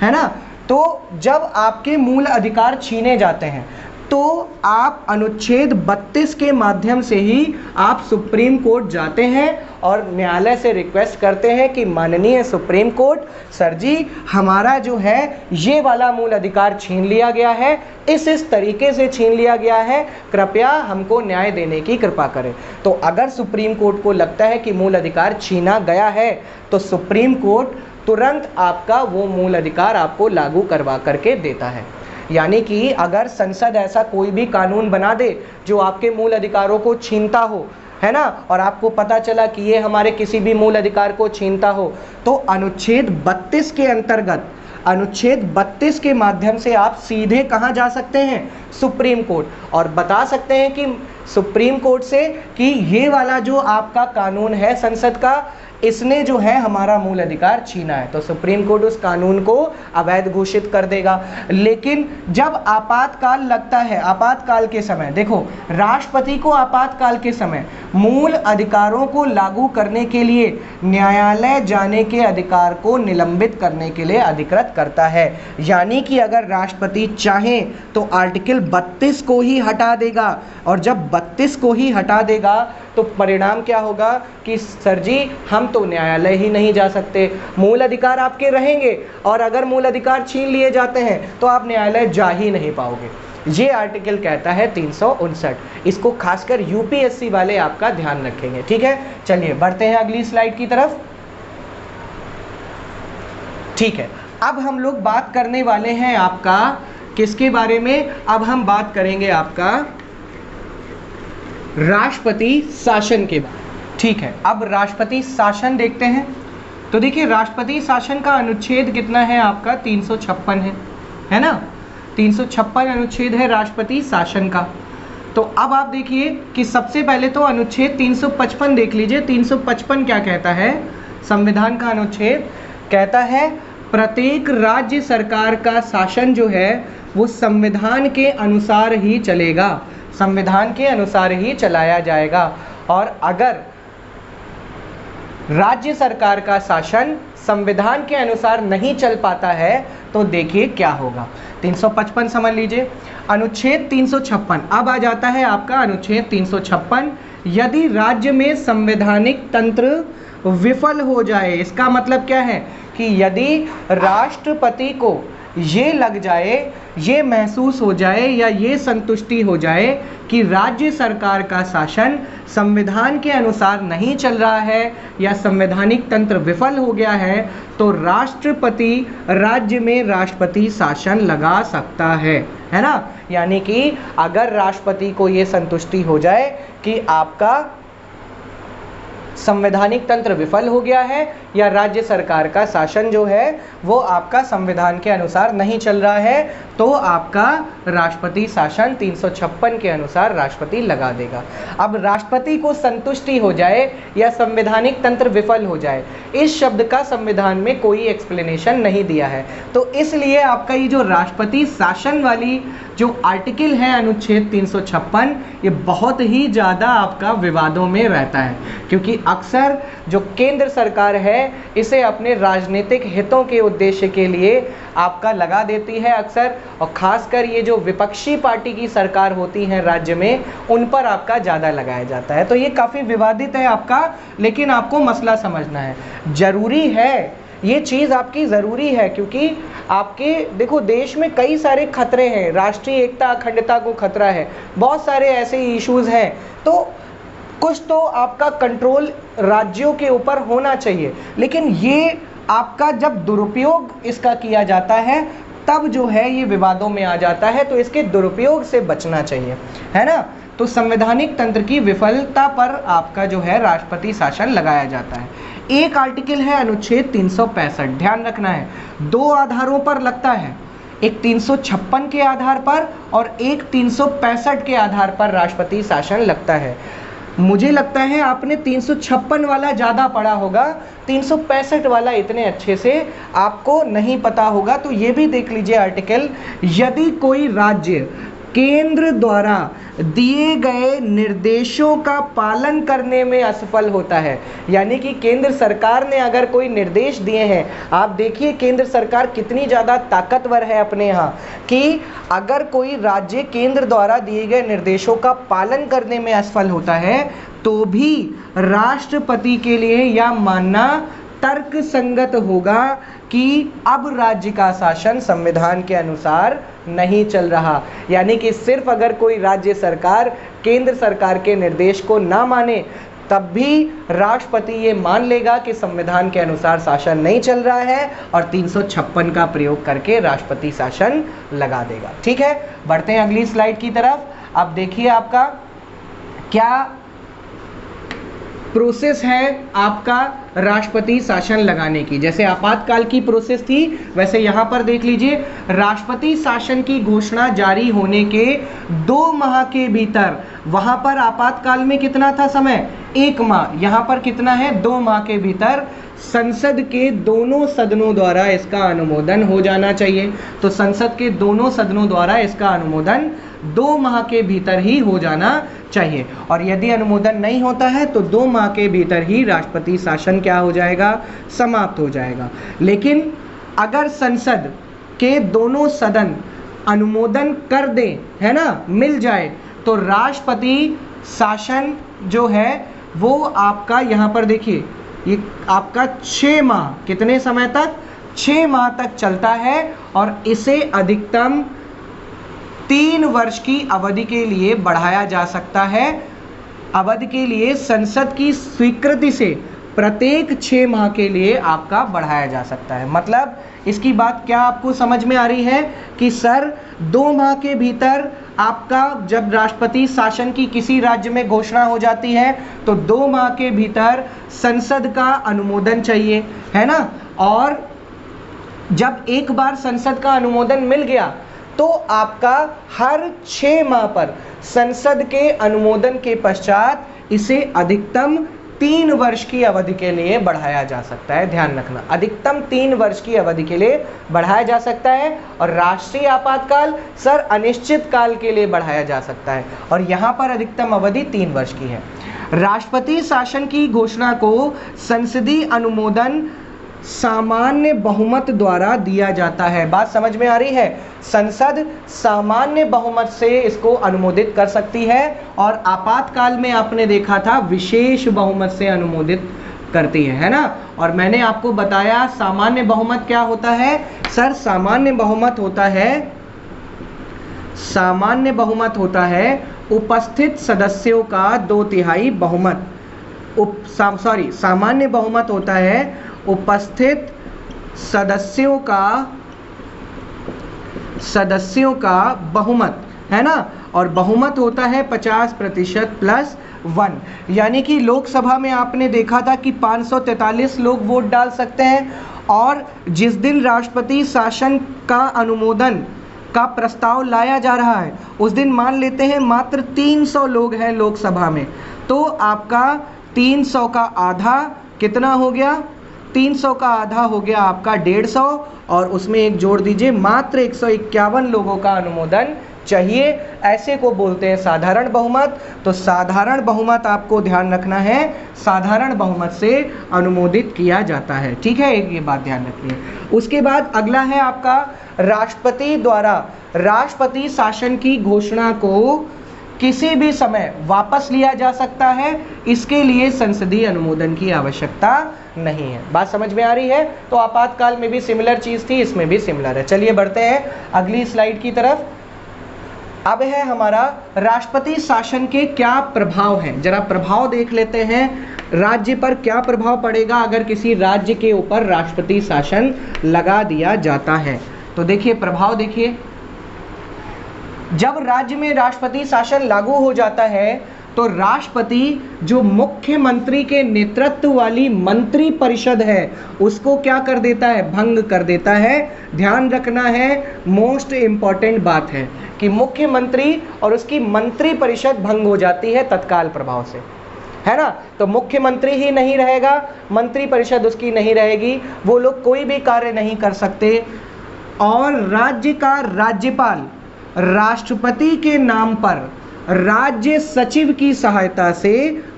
Speaker 1: है ना। तो जब आपके मूल अधिकार छीने जाते हैं तो आप अनुच्छेद 32 के माध्यम से ही आप सुप्रीम कोर्ट जाते हैं और न्यायालय से रिक्वेस्ट करते हैं कि माननीय सुप्रीम कोर्ट, सर जी हमारा जो है ये वाला मूल अधिकार छीन लिया गया है, इस तरीके से छीन लिया गया है, कृपया हमको न्याय देने की कृपा करें। तो अगर सुप्रीम कोर्ट को लगता है कि मूल अधिकार छीना गया है तो सुप्रीम कोर्ट तुरंत आपका वो मूल अधिकार आपको लागू करवा करके देता है। यानी कि अगर संसद ऐसा कोई भी कानून बना दे जो आपके मूल अधिकारों को छीनता हो, है ना, और आपको पता चला कि ये हमारे किसी भी मूल अधिकार को छीनता हो, तो अनुच्छेद 32 के अंतर्गत, अनुच्छेद 32 के माध्यम से आप सीधे कहाँ जा सकते हैं? सुप्रीम कोर्ट, और बता सकते हैं कि सुप्रीम कोर्ट से कि ये वाला जो आपका कानून है संसद का, इसने जो है हमारा मूल अधिकार छीना है। तो सुप्रीम कोर्ट उस कानून को अवैध घोषित कर देगा। लेकिन जब आपातकाल लगता है, आपातकाल के समय देखो, राष्ट्रपति को आपातकाल के समय मूल अधिकारों को लागू करने के लिए न्यायालय जाने के अधिकार को निलंबित करने के लिए अधिकृत करता है। यानी कि अगर राष्ट्रपति चाहे तो आर्टिकल 32 को ही हटा देगा, और जब 32 को ही हटा देगा तो परिणाम क्या होगा कि सर जी हम तो न्यायालय ही नहीं जा सकते, मूल अधिकार आपके रहेंगे, और अगर मूल अधिकार छीन लिए जाते हैं तो आप न्यायालय जा ही नहीं पाओगे। ये आर्टिकल कहता है 359। इसको खासकर यूपीएससी वाले आपका ध्यान रखेंगे, ठीक है। चलिए बढ़ते हैं अगली स्लाइड की तरफ। ठीक है, अब हम लोग बात करने वाले हैं आपका किसके बारे में? अब हम बात करेंगे आपका राष्ट्रपति शासन के बारे में। ठीक है, अब राष्ट्रपति शासन देखते हैं। तो देखिए राष्ट्रपति शासन का अनुच्छेद कितना है आपका? 356 है ना, 356 अनुच्छेद है राष्ट्रपति शासन का। तो अब आप देखिए कि सबसे पहले तो अनुच्छेद 355 देख लीजिए। 355 क्या कहता है? संविधान का अनुच्छेद कहता है प्रत्येक राज्य सरकार का शासन जो है वो संविधान के अनुसार ही चलेगा, संविधान के अनुसार ही चलाया जाएगा। और अगर राज्य सरकार का शासन संविधान के अनुसार नहीं चल पाता है तो देखिए क्या होगा। 355 समझ लीजिए। अनुच्छेद 356 अब आ जाता है आपका अनुच्छेद 356। यदि राज्य में संवैधानिक तंत्र विफल हो जाए, इसका मतलब क्या है कि यदि राष्ट्रपति को ये लग जाए, ये महसूस हो जाए या ये संतुष्टि हो जाए कि राज्य सरकार का शासन संविधान के अनुसार नहीं चल रहा है या संवैधानिक तंत्र विफल हो गया है, तो राष्ट्रपति राज्य में राष्ट्रपति शासन लगा सकता है ना। यानी कि अगर राष्ट्रपति को ये संतुष्टि हो जाए कि आपका संवैधानिक तंत्र विफल हो गया है या राज्य सरकार का शासन जो है वो आपका संविधान के अनुसार नहीं चल रहा है, तो आपका राष्ट्रपति शासन 356 के अनुसार राष्ट्रपति लगा देगा। अब राष्ट्रपति को संतुष्टि हो जाए या संवैधानिक तंत्र विफल हो जाए, इस शब्द का संविधान में कोई एक्सप्लेनेशन नहीं दिया है। तो इसलिए आपका ये जो राष्ट्रपति शासन वाली जो आर्टिकल है अनुच्छेद 356, ये बहुत ही ज़्यादा आपका विवादों में रहता है, क्योंकि अक्सर जो केंद्र सरकार है इसे अपने राजनीतिक हितों के उद्देश्य के लिए आपका लगा देती है अक्सर, और खासकर ये जो विपक्षी पार्टी की सरकार होती है राज्य में उन पर आपका ज़्यादा लगाया जाता है। तो ये काफ़ी विवादित है आपका, लेकिन आपको मसला समझना है, ज़रूरी है ये चीज़ आपकी ज़रूरी है, क्योंकि आपके देखो देश में कई सारे खतरे हैं, राष्ट्रीय एकता अखंडता को खतरा है, बहुत सारे ऐसे इश्यूज़ हैं, तो कुछ तो आपका कंट्रोल राज्यों के ऊपर होना चाहिए। लेकिन ये आपका जब दुरुपयोग इसका किया जाता है तब जो है ये विवादों में आ जाता है, तो इसके दुरुपयोग से बचना चाहिए, है ना। तो संवैधानिक तंत्र की विफलता पर आपका जो है राष्ट्रपति शासन लगाया जाता है। एक आर्टिकल है अनुच्छेद 365, ध्यान रखना है, दो आधारों पर लगता है, एक 356 के आधार पर और एक 365 के आधार पर राष्ट्रपति शासन लगता है। मुझे लगता है आपने 356 वाला ज़्यादा पढ़ा होगा, 365 वाला इतने अच्छे से आपको नहीं पता होगा। तो ये भी देख लीजिए आर्टिकल, यदि कोई राज्य केंद्र द्वारा दिए गए निर्देशों का पालन करने में असफल होता है। यानी कि केंद्र सरकार ने अगर कोई निर्देश दिए हैं, आप देखिए केंद्र सरकार कितनी ज़्यादा ताकतवर है अपने यहाँ, कि अगर कोई राज्य केंद्र द्वारा दिए गए निर्देशों का पालन करने में असफल होता है तो भी राष्ट्रपति के लिए यह मानना तर्क संगत होगा कि अब राज्य का शासन संविधान के अनुसार नहीं चल रहा। यानी कि सिर्फ अगर कोई राज्य सरकार केंद्र सरकार के निर्देश को ना माने तब भी राष्ट्रपति ये मान लेगा कि संविधान के अनुसार शासन नहीं चल रहा है और 356 का प्रयोग करके राष्ट्रपति शासन लगा देगा। ठीक है, बढ़ते हैं अगली स्लाइड की तरफ। अब देखिए आपका क्या प्रोसेस है आपका राष्ट्रपति शासन लगाने की। जैसे आपातकाल की प्रोसेस थी वैसे यहाँ पर देख लीजिए, राष्ट्रपति शासन की घोषणा जारी होने के 2 माह के भीतर, वहाँ पर आपातकाल में कितना था समय, 1 माह, यहाँ पर कितना है 2 माह के भीतर संसद के दोनों सदनों द्वारा इसका अनुमोदन हो जाना चाहिए। तो संसद के दोनों सदनों द्वारा इसका अनुमोदन 2 माह के भीतर ही हो जाना चाहिए, और यदि अनुमोदन नहीं होता है तो 2 माह के भीतर ही राष्ट्रपति शासन क्या हो जाएगा, समाप्त हो जाएगा। लेकिन अगर संसद के दोनों सदन अनुमोदन कर दें, है ना, मिल जाए, तो राष्ट्रपति शासन जो है वो आपका यहाँ पर देखिए ये आपका 6 माह, कितने समय तक, 6 माह तक चलता है, और इसे अधिकतम 3 वर्ष की अवधि के लिए बढ़ाया जा सकता है। अवधि के लिए संसद की स्वीकृति से प्रत्येक 6 माह के लिए आपका बढ़ाया जा सकता है। मतलब इसकी बात क्या आपको समझ में आ रही है कि सर 2 माह के भीतर आपका जब राष्ट्रपति शासन की किसी राज्य में घोषणा हो जाती है तो 2 माह के भीतर संसद का अनुमोदन चाहिए, है ना, और जब एक बार संसद का अनुमोदन मिल गया तो आपका हर 6 माह पर संसद के अनुमोदन के पश्चात इसे अधिकतम 3 वर्ष की अवधि के लिए बढ़ाया जा सकता है। ध्यान रखना, अधिकतम 3 वर्ष की अवधि के लिए बढ़ाया जा सकता है। और राष्ट्रीय आपातकाल सर अनिश्चित काल के लिए बढ़ाया जा सकता है, और यहाँ पर अधिकतम अवधि 3 वर्ष की है। राष्ट्रपति शासन की घोषणा को संसदीय अनुमोदन सामान्य बहुमत द्वारा दिया जाता है। बात समझ में आ रही है, संसद सामान्य बहुमत से इसको अनुमोदित कर सकती है, और आपातकाल में आपने देखा था विशेष बहुमत से अनुमोदित करती है ना। और मैंने आपको बताया सामान्य बहुमत क्या होता है सर, सामान्य बहुमत होता है उपस्थित सदस्यों का 2/3 बहुमत। सामान्य बहुमत होता है उपस्थित सदस्यों का बहुमत, है ना, और बहुमत होता है 50% + 1। यानी कि लोकसभा में आपने देखा था कि 543 लोग वोट डाल सकते हैं, और जिस दिन राष्ट्रपति शासन का अनुमोदन का प्रस्ताव लाया जा रहा है उस दिन मान लेते हैं मात्र 300 लोग हैं लोकसभा में, तो आपका 300 का आधा कितना हो गया, 300 का आधा हो गया आपका 150, और उसमें एक जोड़ दीजिए मात्र 151 लोगों का अनुमोदन चाहिए। ऐसे को बोलते हैं साधारण बहुमत। तो साधारण बहुमत आपको ध्यान रखना है, साधारण बहुमत से अनुमोदित किया जाता है। ठीक है, एक ये बात ध्यान रखिए। उसके बाद अगला है आपका राष्ट्रपति द्वारा राष्ट्रपति शासन की घोषणा को किसी भी समय वापस लिया जा सकता है, इसके लिए संसदीय अनुमोदन की आवश्यकता नहीं है। बात समझ में आ रही है। तो आपातकाल में भी सिमिलर चीज़ थी, इसमें भी सिमिलर है। चलिए बढ़ते हैं अगली स्लाइड की तरफ। अब है हमारा राष्ट्रपति शासन के क्या प्रभाव हैं, जरा प्रभाव देख लेते हैं। राज्य पर क्या प्रभाव पड़ेगा अगर किसी राज्य के ऊपर राष्ट्रपति शासन लगा दिया जाता है। तो देखिए प्रभाव देखिए, जब राज्य में राष्ट्रपति शासन लागू हो जाता है तो राष्ट्रपति जो मुख्यमंत्री के नेतृत्व वाली मंत्री परिषद है उसको क्या कर देता है, भंग कर देता है। ध्यान रखना है, मोस्ट इम्पॉर्टेंट बात है कि मुख्यमंत्री और उसकी मंत्री परिषद भंग हो जाती है तत्काल प्रभाव से, है ना। तो मुख्यमंत्री ही नहीं रहेगा, मंत्री परिषद उसकी नहीं रहेगी, वो लोग कोई भी कार्य नहीं कर सकते। और राज्य का राज्यपाल राष्ट्रपति के नाम पर राज्य सचिव की सहायता से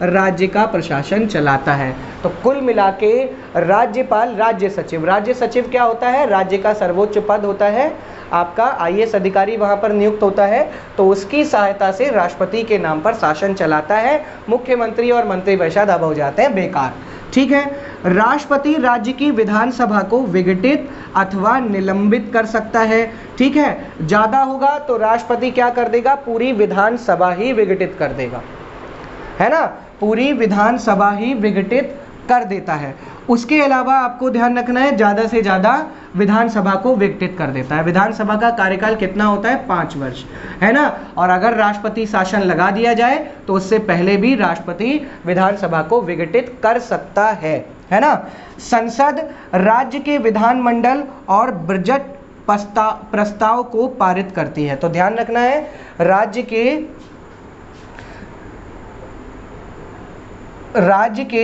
Speaker 1: राज्य का प्रशासन चलाता है। तो कुल मिला के राज्यपाल, राज्य सचिव क्या होता है? राज्य का सर्वोच्च पद होता है, आपका आईएएस अधिकारी वहां पर नियुक्त होता है, तो उसकी सहायता से राष्ट्रपति के नाम पर शासन चलाता है। मुख्यमंत्री और मंत्री परिषद अब हो जाते हैं बेकार। ठीक है। राष्ट्रपति राज्य की विधानसभा को विघटित अथवा निलंबित कर सकता है। ठीक है। ज्यादा होगा तो राष्ट्रपति क्या कर देगा? पूरी विधानसभा ही विघटित कर देगा, है ना, पूरी विधानसभा ही विघटित कर देता है। उसके अलावा आपको ध्यान रखना है, ज्यादा से ज्यादा विधानसभा को विघटित कर देता है। विधानसभा का कार्यकाल कितना होता है? 5 वर्ष, है ना। और अगर राष्ट्रपति शासन लगा दिया जाए तो उससे पहले भी राष्ट्रपति विधानसभा को विघटित कर सकता है ना। संसद राज्य के विधानमंडल और बजट प्रस्ताव को पारित करती है। तो ध्यान रखना है, राज्य के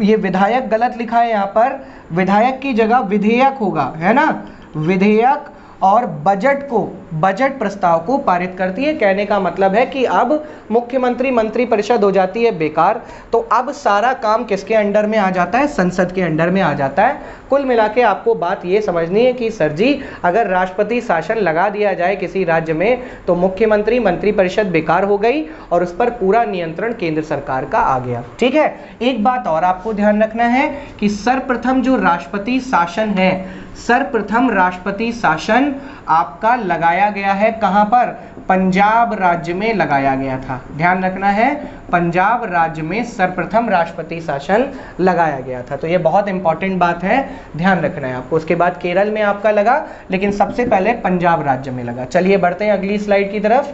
Speaker 1: ये विधायक गलत लिखा है यहाँ पर, विधायक की जगह विधेयक होगा, है ना। विधेयक और बजट प्रस्ताव को पारित करती है। कहने का मतलब है कि अब मुख्यमंत्री मंत्री परिषद हो जाती है बेकार, तो अब सारा काम किसके अंडर में आ जाता है? संसद के अंडर में आ जाता है। कुल मिला के आपको बात ये समझनी है कि सर जी, अगर राष्ट्रपति शासन लगा दिया जाए किसी राज्य में तो मुख्यमंत्री मंत्री परिषद बेकार हो गई और उस पर पूरा नियंत्रण केंद्र सरकार का आ गया। ठीक है। एक बात और आपको ध्यान रखना है कि सर्वप्रथम जो राष्ट्रपति शासन है, सर्वप्रथम राष्ट्रपति शासन आपका लगाया गया है कहां पर? पंजाब राज्य में लगाया गया था। ध्यान रखना है, पंजाब राज्य में सर्वप्रथम राष्ट्रपति शासन लगाया गया था। तो ये बहुत इंपॉर्टेंट बात है, ध्यान रखना है आपको। उसके बाद केरल में आपका लगा, लेकिन सबसे पहले पंजाब राज्य में लगा। चलिए बढ़ते हैं अगली स्लाइड की तरफ।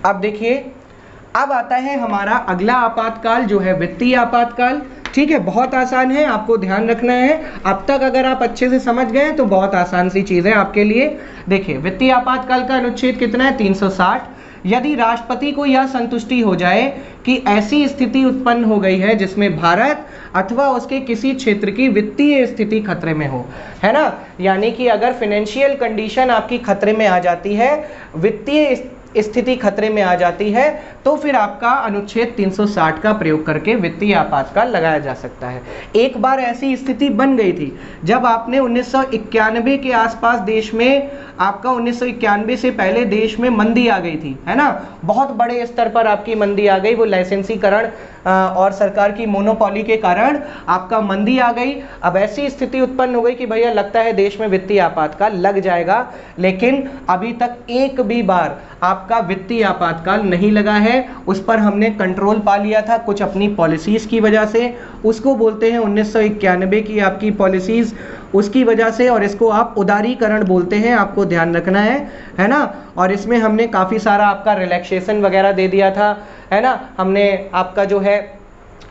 Speaker 1: अब देखिए, अब आता है हमारा अगला आपातकाल जो है वित्तीय आपातकाल। ठीक है, बहुत आसान है, आपको ध्यान रखना है। अब तक अगर आप अच्छे से समझ गए तो बहुत आसान सी चीज है आपके लिए। देखिए, वित्तीय आपातकाल का अनुच्छेद कितना है? 360। यदि राष्ट्रपति को यह संतुष्टि हो जाए कि ऐसी स्थिति उत्पन्न हो गई है जिसमें भारत अथवा उसके किसी क्षेत्र की वित्तीय स्थिति खतरे में हो, है ना, यानी कि अगर फाइनेंशियल कंडीशन आपकी खतरे में आ जाती है, वित्तीय स्थिति खतरे में आ जाती है, तो फिर आपका अनुच्छेद 360 का प्रयोग करके वित्तीय आपातकाल लगाया जा सकता है। एक बार ऐसी स्थिति बन गई थी जब आपने 1991 के आसपास देश में, आपका 1991 से पहले देश में मंदी आ गई थी, है ना, बहुत बड़े स्तर पर आपकी मंदी आ गई। वो लाइसेंसीकरण और सरकार की मोनोपोली के कारण आपका मंदी आ गई। अब ऐसी स्थिति उत्पन्न हो गई कि भैया लगता है देश में वित्तीय आपातकाल लग जाएगा, लेकिन अभी तक एक भी बार आपका वित्तीय आपातकाल नहीं लगा है। उस पर हमने कंट्रोल पा लिया था कुछ अपनी पॉलिसीज की वजह से, उसको बोलते हैं 1991 की आपकी पॉलिसीज, उसकी वजह से, और इसको आप उदारीकरण बोलते हैं, आपको ध्यान रखना है ना। और इसमें हमने काफ़ी सारा आपका रिलैक्सेशन वगैरह दे दिया था, है ना। हमने आपका जो है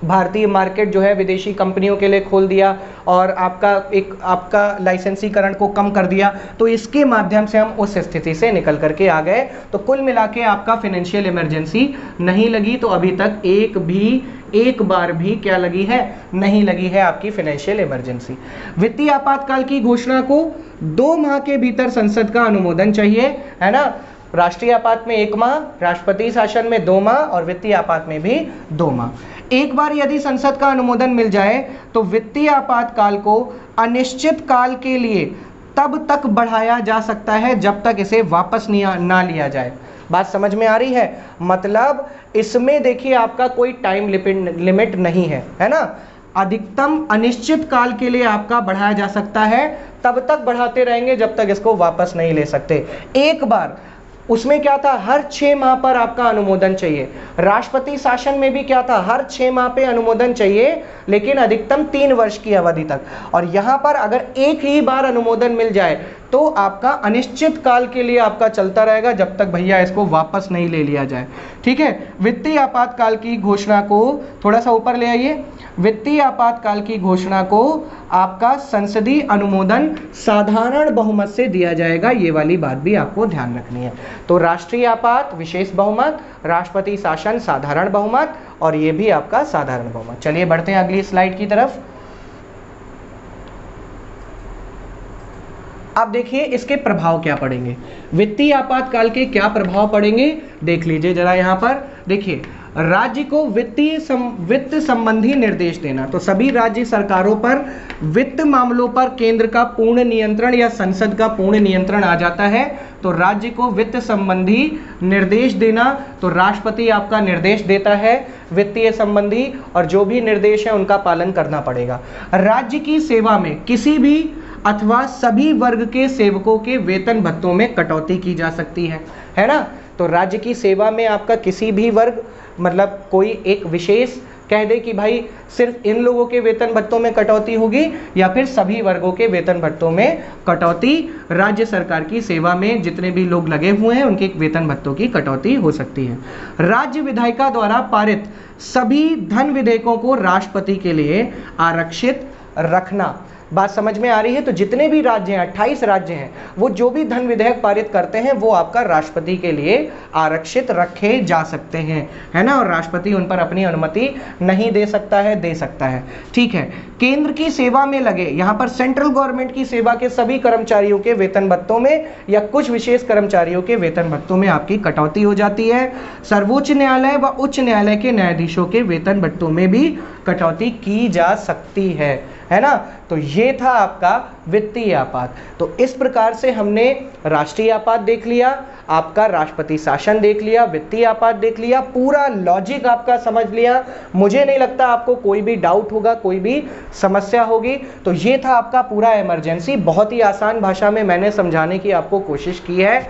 Speaker 1: भारतीय मार्केट जो है विदेशी कंपनियों के लिए खोल दिया और आपका लाइसेंसीकरण को कम कर दिया। तो इसके माध्यम से हम उस स्थिति से निकल करके आ गए। तो कुल मिला के आपका फाइनेंशियल इमरजेंसी नहीं लगी, तो अभी तक एक बार भी क्या लगी है? नहीं लगी है आपकी फाइनेंशियल इमरजेंसी। वित्तीय आपातकाल की घोषणा को 2 माह के भीतर संसद का अनुमोदन चाहिए, है ना। राष्ट्रीय आपात में 1 माह, राष्ट्रपति शासन में 2 माह और वित्तीय आपात में भी 2 माह। एक बार यदि संसद का अनुमोदन मिल जाए तो वित्तीय आपातकाल को अनिश्चित काल के लिए तब तक बढ़ाया जा सकता है जब तक इसे वापस ना लिया जाए। बात समझ में आ रही है? मतलब इसमें देखिए आपका कोई टाइम लिमिट नहीं है ना। अधिकतम अनिश्चित काल के लिए आपका बढ़ाया जा सकता है, तब तक बढ़ाते रहेंगे जब तक इसको वापस नहीं ले सकते। एक बार उसमें क्या था? हर 6 माह पर आपका अनुमोदन चाहिए। राष्ट्रपति शासन में भी क्या था? हर 6 माह पे अनुमोदन चाहिए, लेकिन अधिकतम 3 वर्ष की अवधि तक। और यहाँ पर अगर एक ही बार अनुमोदन मिल जाए तो आपका अनिश्चित काल के लिए आपका चलता रहेगा जब तक भैया इसको वापस नहीं ले लिया जाए। ठीक है। वित्तीय आपातकाल की घोषणा को थोड़ा सा ऊपर ले आइए। वित्तीय आपातकाल की घोषणा को आपका संसदीय अनुमोदन साधारण बहुमत से दिया जाएगा। ये वाली बात भी आपको ध्यान रखनी है। तो राष्ट्रीय आपात विशेष बहुमत, राष्ट्रपति शासन साधारण बहुमत, और ये भी आपका साधारण बहुमत। चलिए बढ़ते हैं अगली स्लाइड की तरफ। अब देखिए इसके प्रभाव क्या पड़ेंगे, वित्तीय आपातकाल के क्या प्रभाव पड़ेंगे देख लीजिए जरा यहाँ पर। देखिए राज्य को वित्त संबंधी निर्देश देना, तो सभी राज्य सरकारों पर वित्त मामलों पर केंद्र का पूर्ण नियंत्रण या संसद का पूर्ण नियंत्रण आ जाता है। तो राज्य को वित्त संबंधी निर्देश देना, तो राष्ट्रपति आपका निर्देश देता है वित्तीय संबंधी, और जो भी निर्देश है उनका पालन करना पड़ेगा। राज्य की सेवा में किसी भी अथवा सभी वर्ग के सेवकों के वेतन भत्तों में कटौती की जा सकती है ना। तो राज्य की सेवा में आपका किसी भी वर्ग, मतलब कोई एक विशेष कह दे कि भाई सिर्फ इन लोगों के वेतन भत्तों में कटौती होगी, या फिर सभी वर्गों के वेतन भत्तों में कटौती, राज्य सरकार की सेवा में जितने भी लोग लगे हुए हैं उनके वेतन भत्तों की कटौती हो सकती है। राज्य विधायिका द्वारा पारित सभी धन विधेयकों को राष्ट्रपति के लिए आरक्षित रखना। बात समझ में आ रही है। तो जितने भी राज्य हैं, 28 राज्य हैं, वो जो भी धन विधेयक पारित करते हैं वो आपका राष्ट्रपति के लिए आरक्षित रखे जा सकते हैं, है ना, और राष्ट्रपति उन पर अपनी अनुमति नहीं दे सकता है, दे सकता है, ठीक है। केंद्र की सेवा में लगे, यहाँ पर सेंट्रल गवर्नमेंट की सेवा के सभी कर्मचारियों के वेतन भत्तों में या कुछ विशेष कर्मचारियों के वेतन भत्तों में आपकी कटौती हो जाती है। सर्वोच्च न्यायालय व उच्च न्यायालय के न्यायाधीशों के वेतन भत्तों में भी कटौती की जा सकती है ना। तो ये था आपका वित्तीय आपात। तो इस प्रकार से हमने राष्ट्रीय आपात देख लिया, आपका राष्ट्रपति शासन देख लिया, वित्तीय आपात देख लिया, पूरा लॉजिक आपका समझ लिया। मुझे नहीं लगता आपको कोई भी डाउट होगा, कोई भी समस्या होगी। तो ये था आपका पूरा इमरजेंसी, बहुत ही आसान भाषा में मैंने समझाने की आपको कोशिश की है।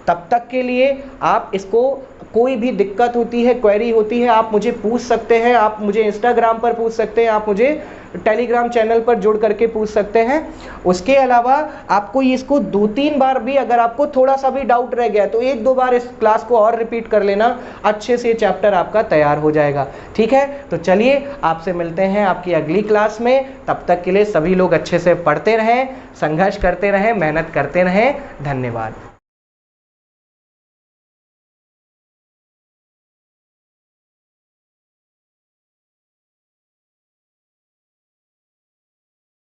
Speaker 1: तब तक के लिए आप इसको, कोई भी दिक्कत होती है, क्वेरी होती है, आप मुझे पूछ सकते हैं, आप मुझे इंस्टाग्राम पर पूछ सकते हैं, आप मुझे टेलीग्राम चैनल पर जुड़ करके पूछ सकते हैं। उसके अलावा आपको इसको 2-3 बार भी, अगर आपको थोड़ा सा भी डाउट रह गया तो 1-2 बार इस क्लास को और रिपीट कर लेना, अच्छे से चैप्टर आपका तैयार हो जाएगा, ठीक है। तो चलिए आपसे मिलते हैं आपकी अगली क्लास में। तब तक के लिए सभी लोग अच्छे से पढ़ते रहें, संघर्ष करते रहें, मेहनत करते रहें। धन्यवाद।